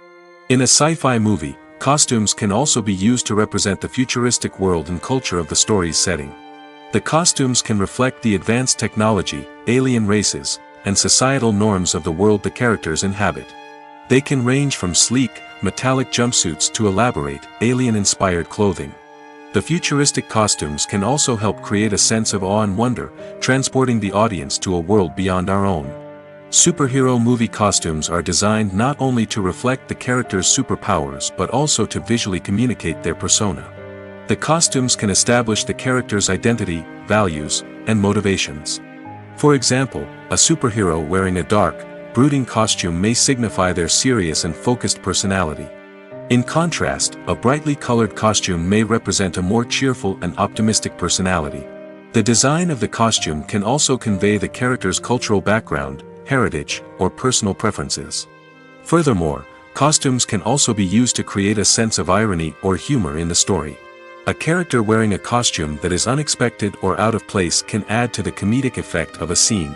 In a sci-fi movie, costumes can also be used to represent the futuristic world and culture of the story's setting. The costumes can reflect the advanced technology, alien races, and societal norms of the world the characters inhabit. They can range from sleek, metallic jumpsuits to elaborate, alien-inspired clothing. The futuristic costumes can also help create a sense of awe and wonder, transporting the audience to a world beyond our own. Superhero movie costumes are designed not only to reflect the character's superpowers but also to visually communicate their persona. The costumes can establish the character's identity, values, and motivations. For example, a superhero wearing a dark, brooding costume may signify their serious and focused personality. In contrast, a brightly colored costume may represent a more cheerful and optimistic personality. The design of the costume can also convey the character's cultural background, heritage, or personal preferences. Furthermore, costumes can also be used to create a sense of irony or humor in the story. A character wearing a costume that is unexpected or out of place can add to the comedic effect of a scene.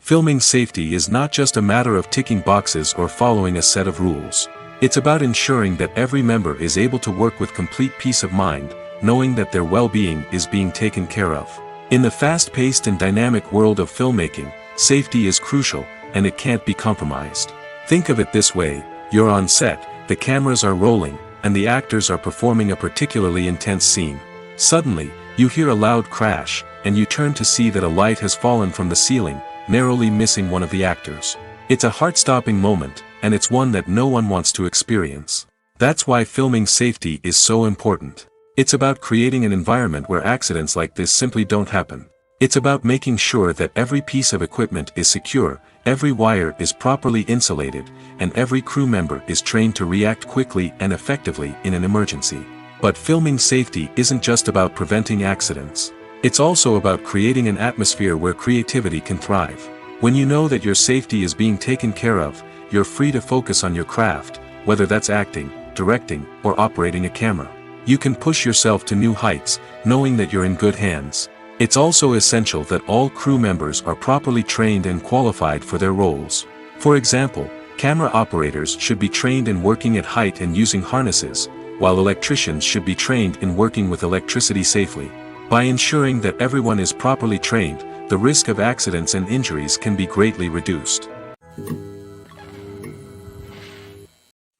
Filming safety is not just a matter of ticking boxes or following a set of rules. It's about ensuring that every member is able to work with complete peace of mind, knowing that their well-being is being taken care of. In the fast-paced and dynamic world of filmmaking, safety is crucial, and it can't be compromised. Think of it this way: you're on set, the cameras are rolling, and the actors are performing a particularly intense scene. Suddenly, you hear a loud crash, and you turn to see that a light has fallen from the ceiling, narrowly missing one of the actors. It's a heart-stopping moment, and it's one that no one wants to experience. That's why filming safety is so important. It's about creating an environment where accidents like this simply don't happen. It's about making sure that every piece of equipment is secure, every wire is properly insulated, and every crew member is trained to react quickly and effectively in an emergency. But filming safety isn't just about preventing accidents. It's also about creating an atmosphere where creativity can thrive. When you know that your safety is being taken care of, you're free to focus on your craft, whether that's acting, directing, or operating a camera. You can push yourself to new heights, knowing that you're in good hands. It's also essential that all crew members are properly trained and qualified for their roles. For example, camera operators should be trained in working at height and using harnesses, while electricians should be trained in working with electricity safely. By ensuring that everyone is properly trained, the risk of accidents and injuries can be greatly reduced.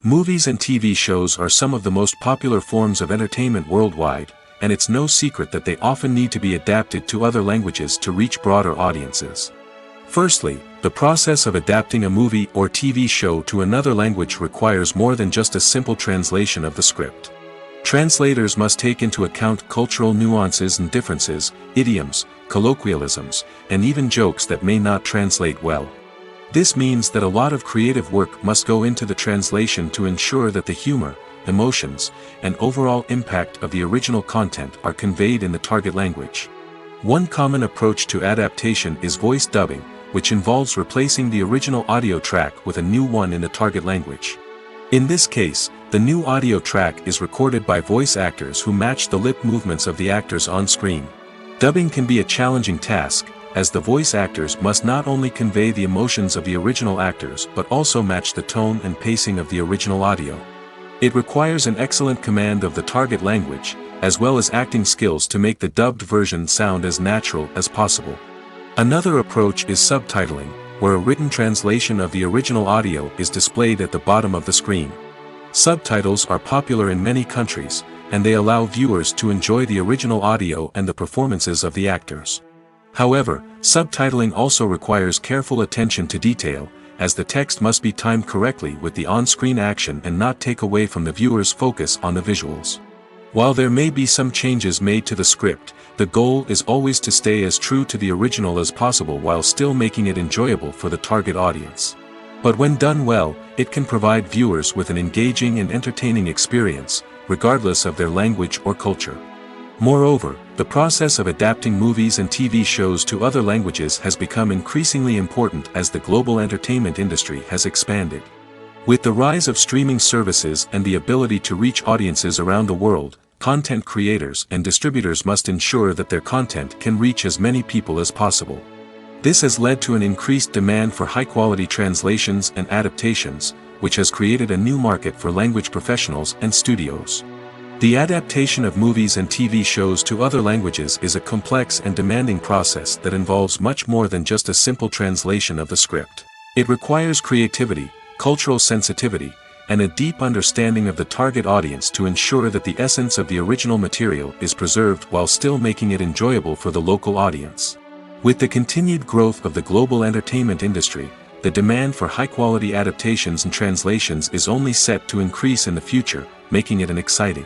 Movies and TV shows are some of the most popular forms of entertainment worldwide, and it's no secret that they often need to be adapted to other languages to reach broader audiences. Firstly, the process of adapting a movie or TV show to another language requires more than just a simple translation of the script. Translators must take into account cultural nuances and differences, idioms, colloquialisms, and even jokes that may not translate well. This means that a lot of creative work must go into the translation to ensure that the humor, emotions, and overall impact of the original content are conveyed in the target language. One common approach to adaptation is voice dubbing, which involves replacing the original audio track with a new one in the target language. In this case, the new audio track is recorded by voice actors who match the lip movements of the actors on screen. Dubbing can be a challenging task, as the voice actors must not only convey the emotions of the original actors but also match the tone and pacing of the original audio. It requires an excellent command of the target language, as well as acting skills to make the dubbed version sound as natural as possible. Another approach is subtitling, where a written translation of the original audio is displayed at the bottom of the screen. Subtitles are popular in many countries, and they allow viewers to enjoy the original audio and the performances of the actors. However, subtitling also requires careful attention to detail, as the text must be timed correctly with the on-screen action and not take away from the viewer's focus on the visuals. While there may be some changes made to the script, the goal is always to stay as true to the original as possible while still making it enjoyable for the target audience. But when done well, it can provide viewers with an engaging and entertaining experience, regardless of their language or culture. Moreover, the process of adapting movies and TV shows to other languages has become increasingly important as the global entertainment industry has expanded. With the rise of streaming services and the ability to reach audiences around the world, content creators and distributors must ensure that their content can reach as many people as possible. This has led to an increased demand for high-quality translations and adaptations, which has created a new market for language professionals and studios. The adaptation of movies and TV shows to other languages is a complex and demanding process that involves much more than just a simple translation of the script. It requires creativity, cultural sensitivity, and a deep understanding of the target audience to ensure that the essence of the original material is preserved while still making it enjoyable for the local audience. With the continued growth of the global entertainment industry, the demand for high-quality adaptations and translations is only set to increase in the future, making it an exciting.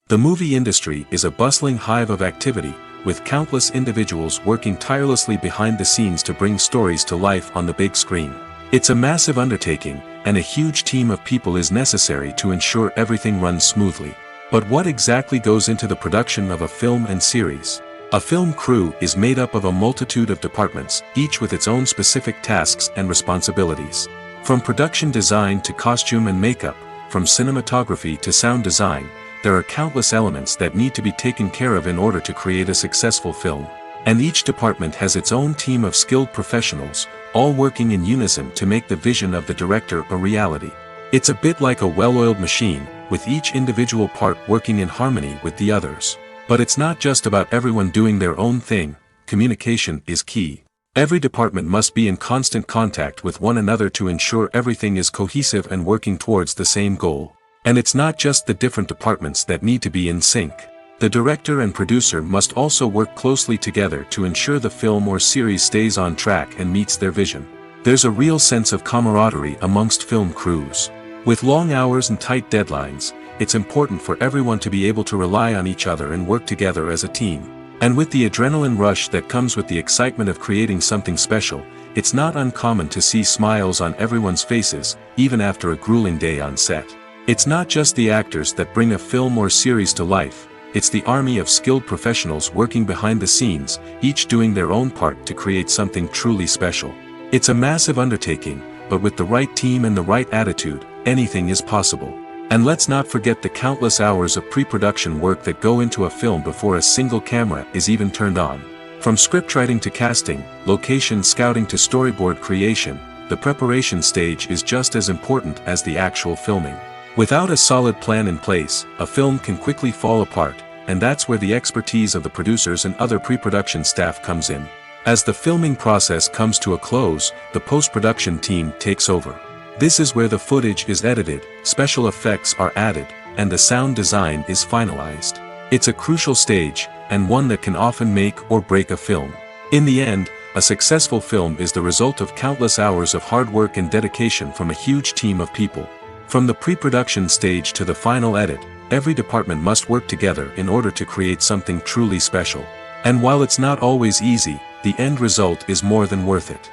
The movie industry is a bustling hive of activity, with countless individuals working tirelessly behind the scenes to bring stories to life on the big screen. It's a massive undertaking, and a huge team of people is necessary to ensure everything runs smoothly. But what exactly goes into the production of a film and series? A film crew is made up of a multitude of departments, each with its own specific tasks and responsibilities. From production design to costume and makeup, from cinematography to sound design, there are countless elements that need to be taken care of in order to create a successful film. And each department has its own team of skilled professionals, all working in unison to make the vision of the director a reality. It's a bit like a well-oiled machine, with each individual part working in harmony with the others. But it's not just about everyone doing their own thing. Communication is key. Every department must be in constant contact with one another to ensure everything is cohesive and working towards the same goal. And it's not just the different departments that need to be in sync. The director and producer must also work closely together to ensure the film or series stays on track and meets their vision. There's a real sense of camaraderie amongst film crews. With long hours and tight deadlines, it's important for everyone to be able to rely on each other and work together as a team. And with the adrenaline rush that comes with the excitement of creating something special, it's not uncommon to see smiles on everyone's faces, even after a grueling day on set. It's not just the actors that bring a film or series to life, it's the army of skilled professionals working behind the scenes, each doing their own part to create something truly special. It's a massive undertaking, but with the right team and the right attitude, anything is possible. And let's not forget the countless hours of pre-production work that go into a film before a single camera is even turned on. From scriptwriting to casting, location scouting to storyboard creation, the preparation stage is just as important as the actual filming. Without a solid plan in place, a film can quickly fall apart, and that's where the expertise of the producers and other pre-production staff comes in. As the filming process comes to a close, the post-production team takes over. This is where the footage is edited, special effects are added, and the sound design is finalized. It's a crucial stage, and one that can often make or break a film. In the end, a successful film is the result of countless hours of hard work and dedication from a huge team of people. From the pre-production stage to the final edit, every department must work together in order to create something truly special. And while it's not always easy, the end result is more than worth it.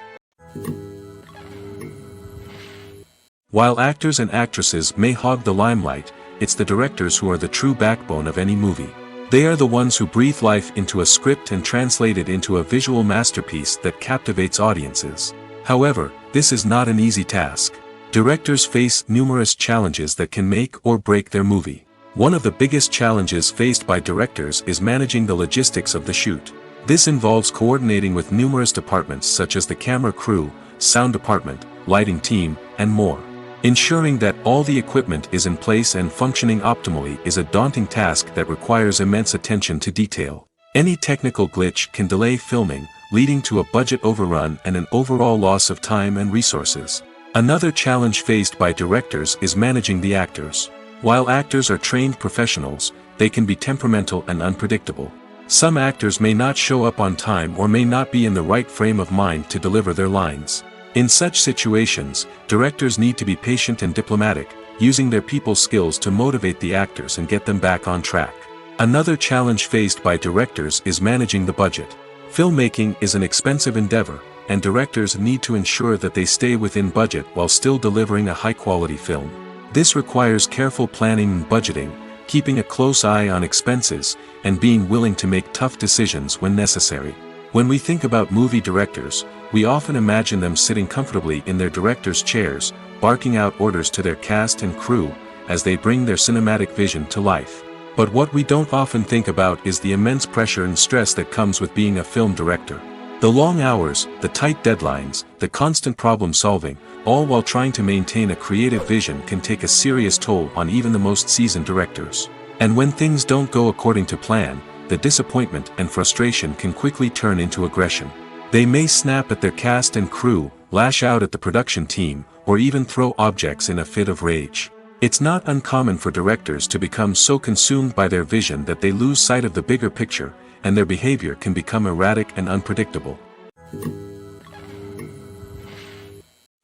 While actors and actresses may hog the limelight, it's the directors who are the true backbone of any movie. They are the ones who breathe life into a script and translate it into a visual masterpiece that captivates audiences. However, this is not an easy task. Directors face numerous challenges that can make or break their movie. One of the biggest challenges faced by directors is managing the logistics of the shoot. This involves coordinating with numerous departments such as the camera crew, sound department, lighting team, and more. Ensuring that all the equipment is in place and functioning optimally is a daunting task that requires immense attention to detail. Any technical glitch can delay filming, leading to a budget overrun and an overall loss of time and resources. Another challenge faced by directors is managing the actors. While actors are trained professionals, they can be temperamental and unpredictable. Some actors may not show up on time or may not be in the right frame of mind to deliver their lines. In such situations, directors need to be patient and diplomatic, using their people skills to motivate the actors and get them back on track. Another challenge faced by directors is managing the budget. Filmmaking is an expensive endeavor, and directors need to ensure that they stay within budget while still delivering a high-quality film. This requires careful planning and budgeting, keeping a close eye on expenses, and being willing to make tough decisions when necessary. When we think about movie directors, we often imagine them sitting comfortably in their director's chairs, barking out orders to their cast and crew, as they bring their cinematic vision to life. But what we don't often think about is the immense pressure and stress that comes with being a film director. The long hours, the tight deadlines, the constant problem solving, all while trying to maintain a creative vision can take a serious toll on even the most seasoned directors. And when things don't go according to plan, the disappointment and frustration can quickly turn into aggression. They may snap at their cast and crew, lash out at the production team, or even throw objects in a fit of rage. It's not uncommon for directors to become so consumed by their vision that they lose sight of the bigger picture, and their behavior can become erratic and unpredictable.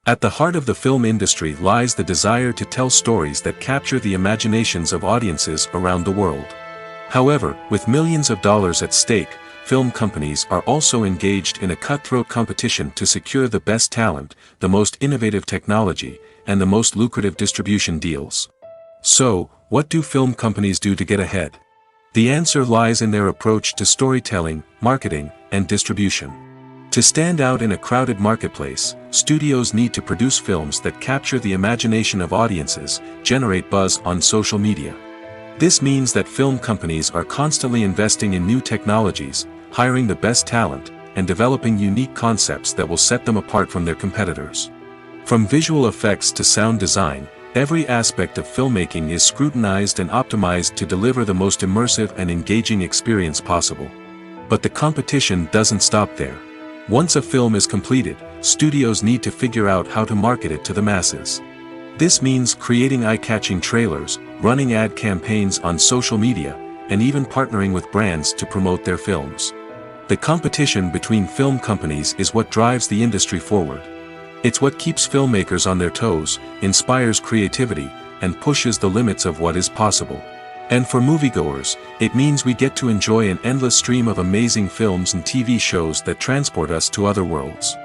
At the heart of the film industry lies the desire to tell stories that capture the imaginations of audiences around the world. However, with millions of dollars at stake, film companies are also engaged in a cutthroat competition to secure the best talent, the most innovative technology, and the most lucrative distribution deals. So, what do film companies do to get ahead? The answer lies in their approach to storytelling, marketing, and distribution. To stand out in a crowded marketplace, studios need to produce films that capture the imagination of audiences, generate buzz on social media. This means that film companies are constantly investing in new technologies, hiring the best talent, and developing unique concepts that will set them apart from their competitors. From visual effects to sound design, Every aspect of filmmaking is scrutinized and optimized to deliver the most immersive and engaging experience possible. But the competition doesn't stop there. Once a film is completed, studios need to figure out how to market it to the masses. This means creating eye-catching trailers, running ad campaigns on social media, and even partnering with brands to promote their films. The competition between film companies is what drives the industry forward. It's what keeps filmmakers on their toes, inspires creativity, and pushes the limits of what is possible. And for moviegoers, it means we get to enjoy an endless stream of amazing films and TV shows that transport us to other worlds.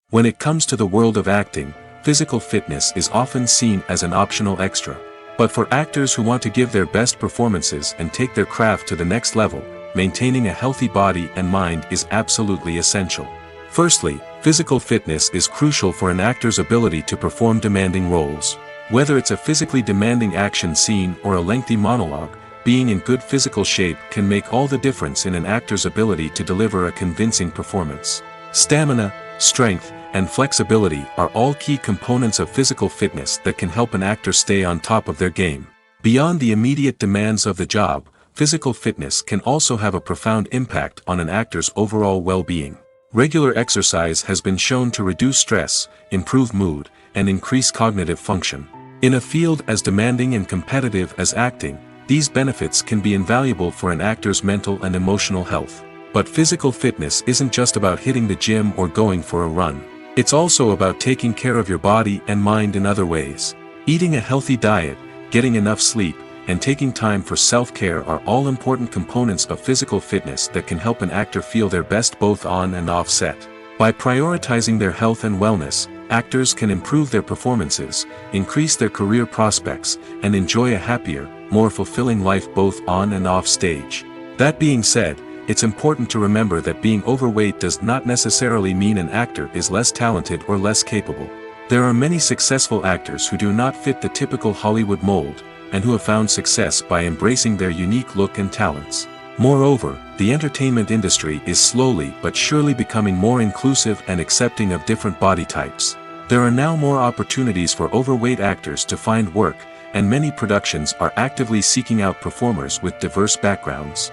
When it comes to the world of acting, physical fitness is often seen as an optional extra. But for actors who want to give their best performances and take their craft to the next level, maintaining a healthy body and mind is absolutely essential. Firstly, physical fitness is crucial for an actor's ability to perform demanding roles. Whether it's a physically demanding action scene or a lengthy monologue, being in good physical shape can make all the difference in an actor's ability to deliver a convincing performance. Stamina, strength, and flexibility are all key components of physical fitness that can help an actor stay on top of their game. Beyond the immediate demands of the job, physical fitness can also have a profound impact on an actor's overall well-being. Regular exercise has been shown to reduce stress, improve mood, and increase cognitive function. In a field as demanding and competitive as acting, these benefits can be invaluable for an actor's mental and emotional health. But physical fitness isn't just about hitting the gym or going for a run. It's also about taking care of your body and mind in other ways. Eating a healthy diet, getting enough sleep, and taking time for self-care are all important components of physical fitness that can help an actor feel their best both on and off set. By prioritizing their health and wellness, actors can improve their performances, increase their career prospects, and enjoy a happier, more fulfilling life both on and off stage. That being said, it's important to remember that being overweight does not necessarily mean an actor is less talented or less capable. There are many successful actors who do not fit the typical Hollywood mold, and who have found success by embracing their unique look and talents. Moreover, the entertainment industry is slowly but surely becoming more inclusive and accepting of different body types. There are now more opportunities for overweight actors to find work, and many productions are actively seeking out performers with diverse backgrounds.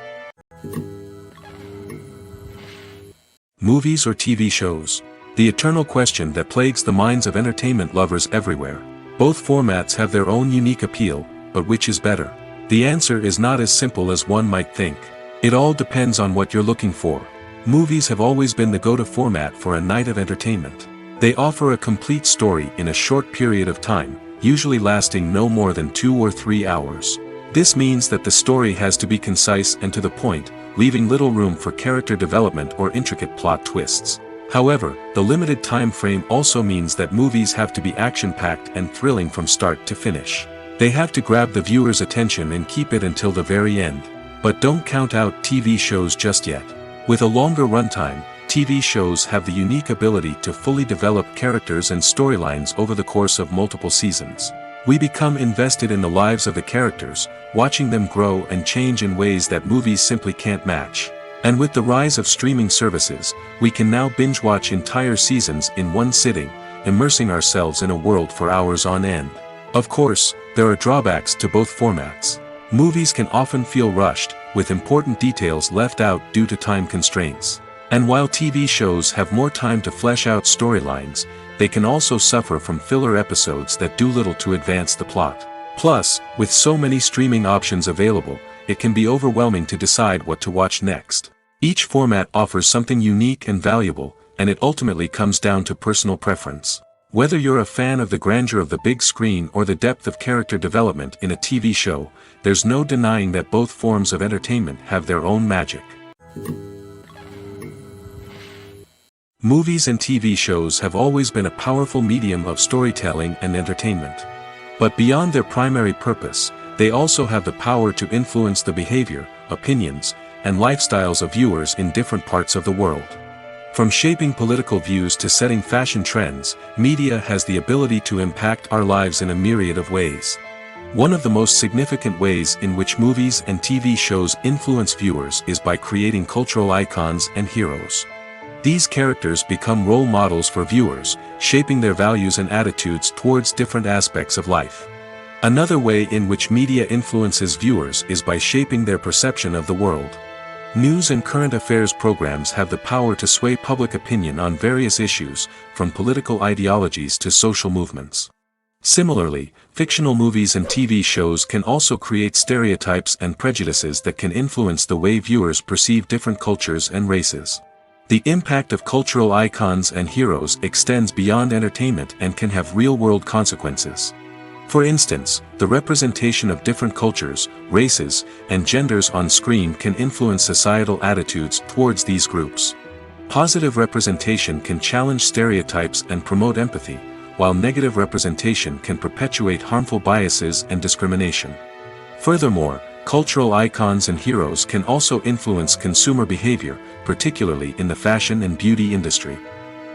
Movies or TV shows? The eternal question that plagues the minds of entertainment lovers everywhere. Both formats have their own unique appeal, but which is better? The answer is not as simple as one might think. It all depends on what you're looking for. Movies have always been the go-to format for a night of entertainment. They offer a complete story in a short period of time, usually lasting no more than 2 or 3 hours. This means that the story has to be concise and to the point, leaving little room for character development or intricate plot twists. However, the limited time frame also means that movies have to be action-packed and thrilling from start to finish. They have to grab the viewer's attention and keep it until the very end. But don't count out TV shows just yet. With a longer runtime, TV shows have the unique ability to fully develop characters and storylines over the course of multiple seasons. We become invested in the lives of the characters, watching them grow and change in ways that movies simply can't match. And with the rise of streaming services, we can now binge-watch entire seasons in one sitting, immersing ourselves in a world for hours on end. Of course, there are drawbacks to both formats. Movies can often feel rushed, with important details left out due to time constraints. And while TV shows have more time to flesh out storylines, they can also suffer from filler episodes that do little to advance the plot. Plus, with so many streaming options available, it can be overwhelming to decide what to watch next. Each format offers something unique and valuable, and it ultimately comes down to personal preference. Whether you're a fan of the grandeur of the big screen or the depth of character development in a TV show, there's no denying that both forms of entertainment have their own magic. Movies and TV shows have always been a powerful medium of storytelling and entertainment. But beyond their primary purpose, they also have the power to influence the behavior, opinions, and lifestyles of viewers in different parts of the world. From shaping political views to setting fashion trends, media has the ability to impact our lives in a myriad of ways. One of the most significant ways in which movies and TV shows influence viewers is by creating cultural icons and heroes. These characters become role models for viewers, shaping their values and attitudes towards different aspects of life. Another way in which media influences viewers is by shaping their perception of the world. News and current affairs programs have the power to sway public opinion on various issues, from political ideologies to social movements. Similarly, fictional movies and TV shows can also create stereotypes and prejudices that can influence the way viewers perceive different cultures and races. The impact of cultural icons and heroes extends beyond entertainment and can have real-world consequences. For instance, the representation of different cultures, races, and genders on screen can influence societal attitudes towards these groups. Positive representation can challenge stereotypes and promote empathy, while negative representation can perpetuate harmful biases and discrimination. Furthermore, cultural icons and heroes can also influence consumer behavior, particularly in the fashion and beauty industry.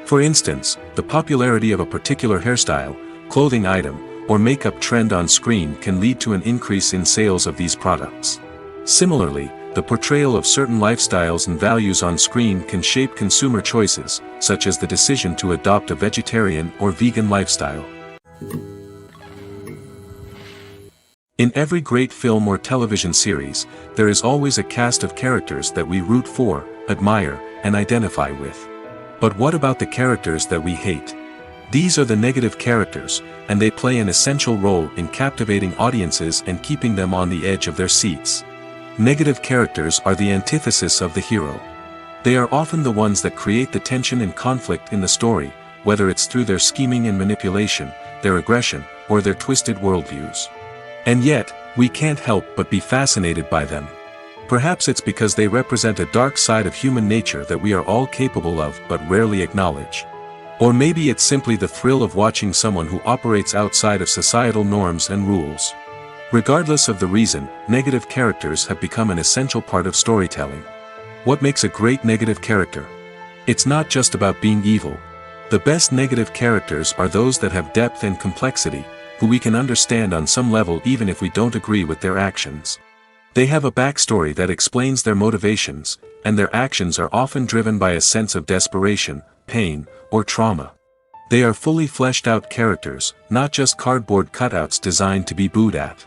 For instance, the popularity of a particular hairstyle, clothing item, or makeup trend on screen can lead to an increase in sales of these products. Similarly, the portrayal of certain lifestyles and values on screen can shape consumer choices, such as the decision to adopt a vegetarian or vegan lifestyle. In every great film or television series, there is always a cast of characters that we root for, admire, and identify with. But what about the characters that we hate? These are the negative characters, and they play an essential role in captivating audiences and keeping them on the edge of their seats. Negative characters are the antithesis of the hero. They are often the ones that create the tension and conflict in the story, whether it's through their scheming and manipulation, their aggression, or their twisted worldviews. And yet, we can't help but be fascinated by them. Perhaps it's because they represent a dark side of human nature that we are all capable of but rarely acknowledge. Or maybe it's simply the thrill of watching someone who operates outside of societal norms and rules. Regardless of the reason, negative characters have become an essential part of storytelling. What makes a great negative character? It's not just about being evil. The best negative characters are those that have depth and complexity, who we can understand on some level even if we don't agree with their actions. They have a backstory that explains their motivations, and their actions are often driven by a sense of desperation, pain, or trauma. They are fully fleshed out characters, not just cardboard cutouts designed to be booed at.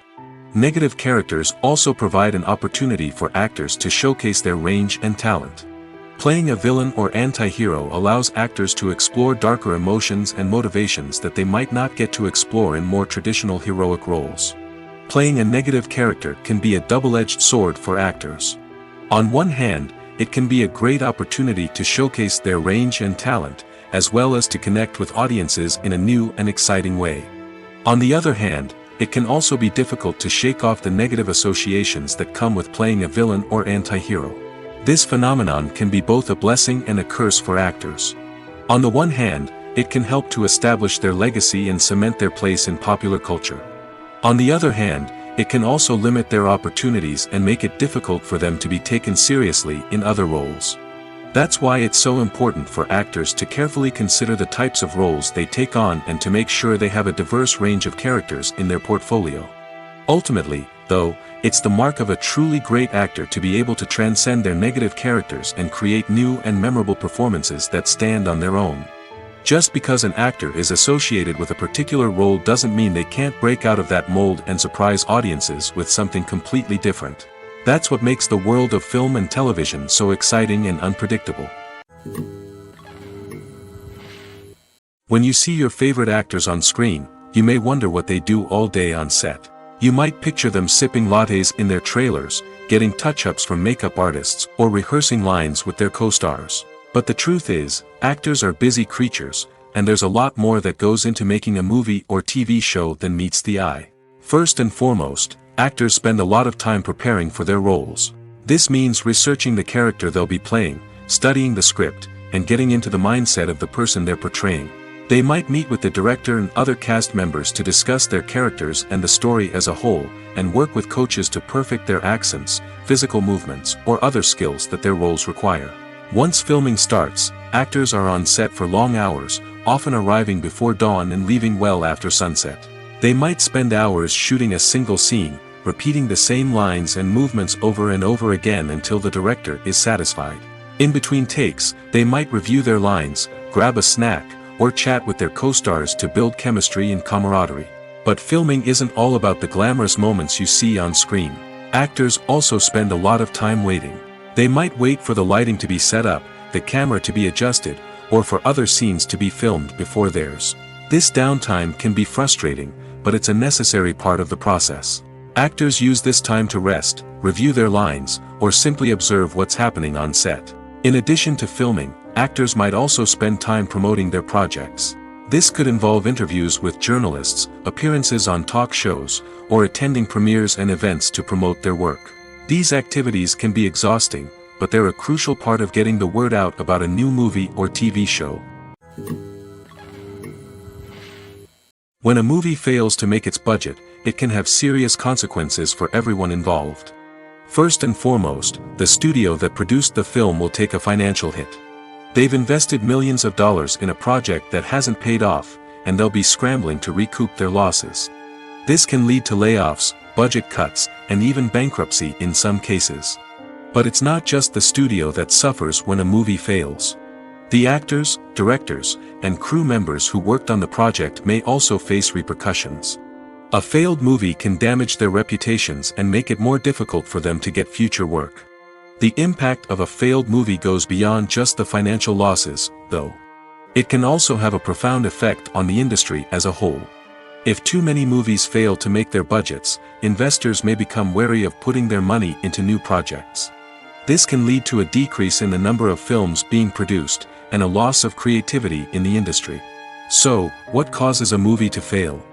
Negative characters also provide an opportunity for actors to showcase their range and talent. Playing a villain or anti-hero allows actors to explore darker emotions and motivations that they might not get to explore in more traditional heroic roles. Playing a negative character can be a double-edged sword for actors. On one hand, it can be a great opportunity to showcase their range and talent, as well as to connect with audiences in a new and exciting way. On the other hand, it can also be difficult to shake off the negative associations that come with playing a villain or anti-hero. This phenomenon can be both a blessing and a curse for actors. On the one hand, it can help to establish their legacy and cement their place in popular culture. On the other hand, it can also limit their opportunities and make it difficult for them to be taken seriously in other roles. That's why it's so important for actors to carefully consider the types of roles they take on and to make sure they have a diverse range of characters in their portfolio. Ultimately, though, it's the mark of a truly great actor to be able to transcend their negative characters and create new and memorable performances that stand on their own. Just because an actor is associated with a particular role doesn't mean they can't break out of that mold and surprise audiences with something completely different. That's what makes the world of film and television so exciting and unpredictable. When you see your favorite actors on screen, you may wonder what they do all day on set. You might picture them sipping lattes in their trailers, getting touch-ups from makeup artists, or rehearsing lines with their co-stars. But the truth is, actors are busy creatures, and there's a lot more that goes into making a movie or TV show than meets the eye. First and foremost, actors spend a lot of time preparing for their roles. This means researching the character they'll be playing, studying the script, and getting into the mindset of the person they're portraying. They might meet with the director and other cast members to discuss their characters and the story as a whole, and work with coaches to perfect their accents, physical movements, or other skills that their roles require. Once filming starts, actors are on set for long hours, often arriving before dawn and leaving well after sunset. They might spend hours shooting a single scene, repeating the same lines and movements over and over again until the director is satisfied. In between takes, they might review their lines, grab a snack, or chat with their co-stars to build chemistry and camaraderie. But filming isn't all about the glamorous moments you see on screen. Actors also spend a lot of time waiting. They might wait for the lighting to be set up, the camera to be adjusted, or for other scenes to be filmed before theirs. This downtime can be frustrating, but it's a necessary part of the process. Actors use this time to rest, review their lines, or simply observe what's happening on set. In addition to filming, actors might also spend time promoting their projects. This could involve interviews with journalists, appearances on talk shows, or attending premieres and events to promote their work. These activities can be exhausting, but they're a crucial part of getting the word out about a new movie or TV show. When a movie fails to make its budget, it can have serious consequences for everyone involved. First and foremost, the studio that produced the film will take a financial hit. They've invested millions of dollars in a project that hasn't paid off, and they'll be scrambling to recoup their losses. This can lead to layoffs, budget cuts, and even bankruptcy in some cases. But it's not just the studio that suffers when a movie fails. The actors, directors, and crew members who worked on the project may also face repercussions. A failed movie can damage their reputations and make it more difficult for them to get future work. The impact of a failed movie goes beyond just the financial losses, though. It can also have a profound effect on the industry as a whole. If too many movies fail to make their budgets, investors may become wary of putting their money into new projects. This can lead to a decrease in the number of films being produced, and a loss of creativity in the industry. So, what causes a movie to fail?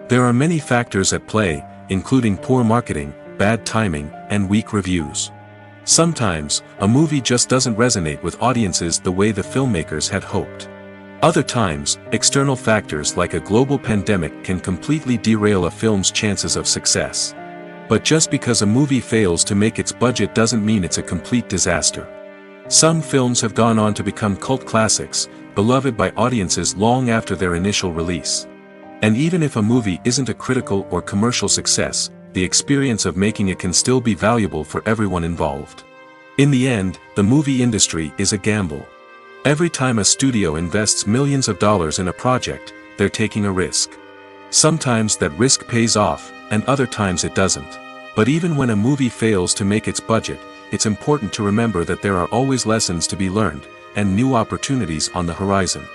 There are many factors at play, including poor marketing, bad timing, and weak reviews. Sometimes, a movie just doesn't resonate with audiences the way the filmmakers had hoped. Other times, external factors like a global pandemic can completely derail a film's chances of success. But just because a movie fails to make its budget doesn't mean it's a complete disaster. Some films have gone on to become cult classics, beloved by audiences long after their initial release. And even if a movie isn't a critical or commercial success, the experience of making it can still be valuable for everyone involved. In the end, the movie industry is a gamble. Every time a studio invests millions of dollars in a project, they're taking a risk. Sometimes that risk pays off, and other times it doesn't. But even when a movie fails to make its budget, it's important to remember that there are always lessons to be learned, and new opportunities on the horizon.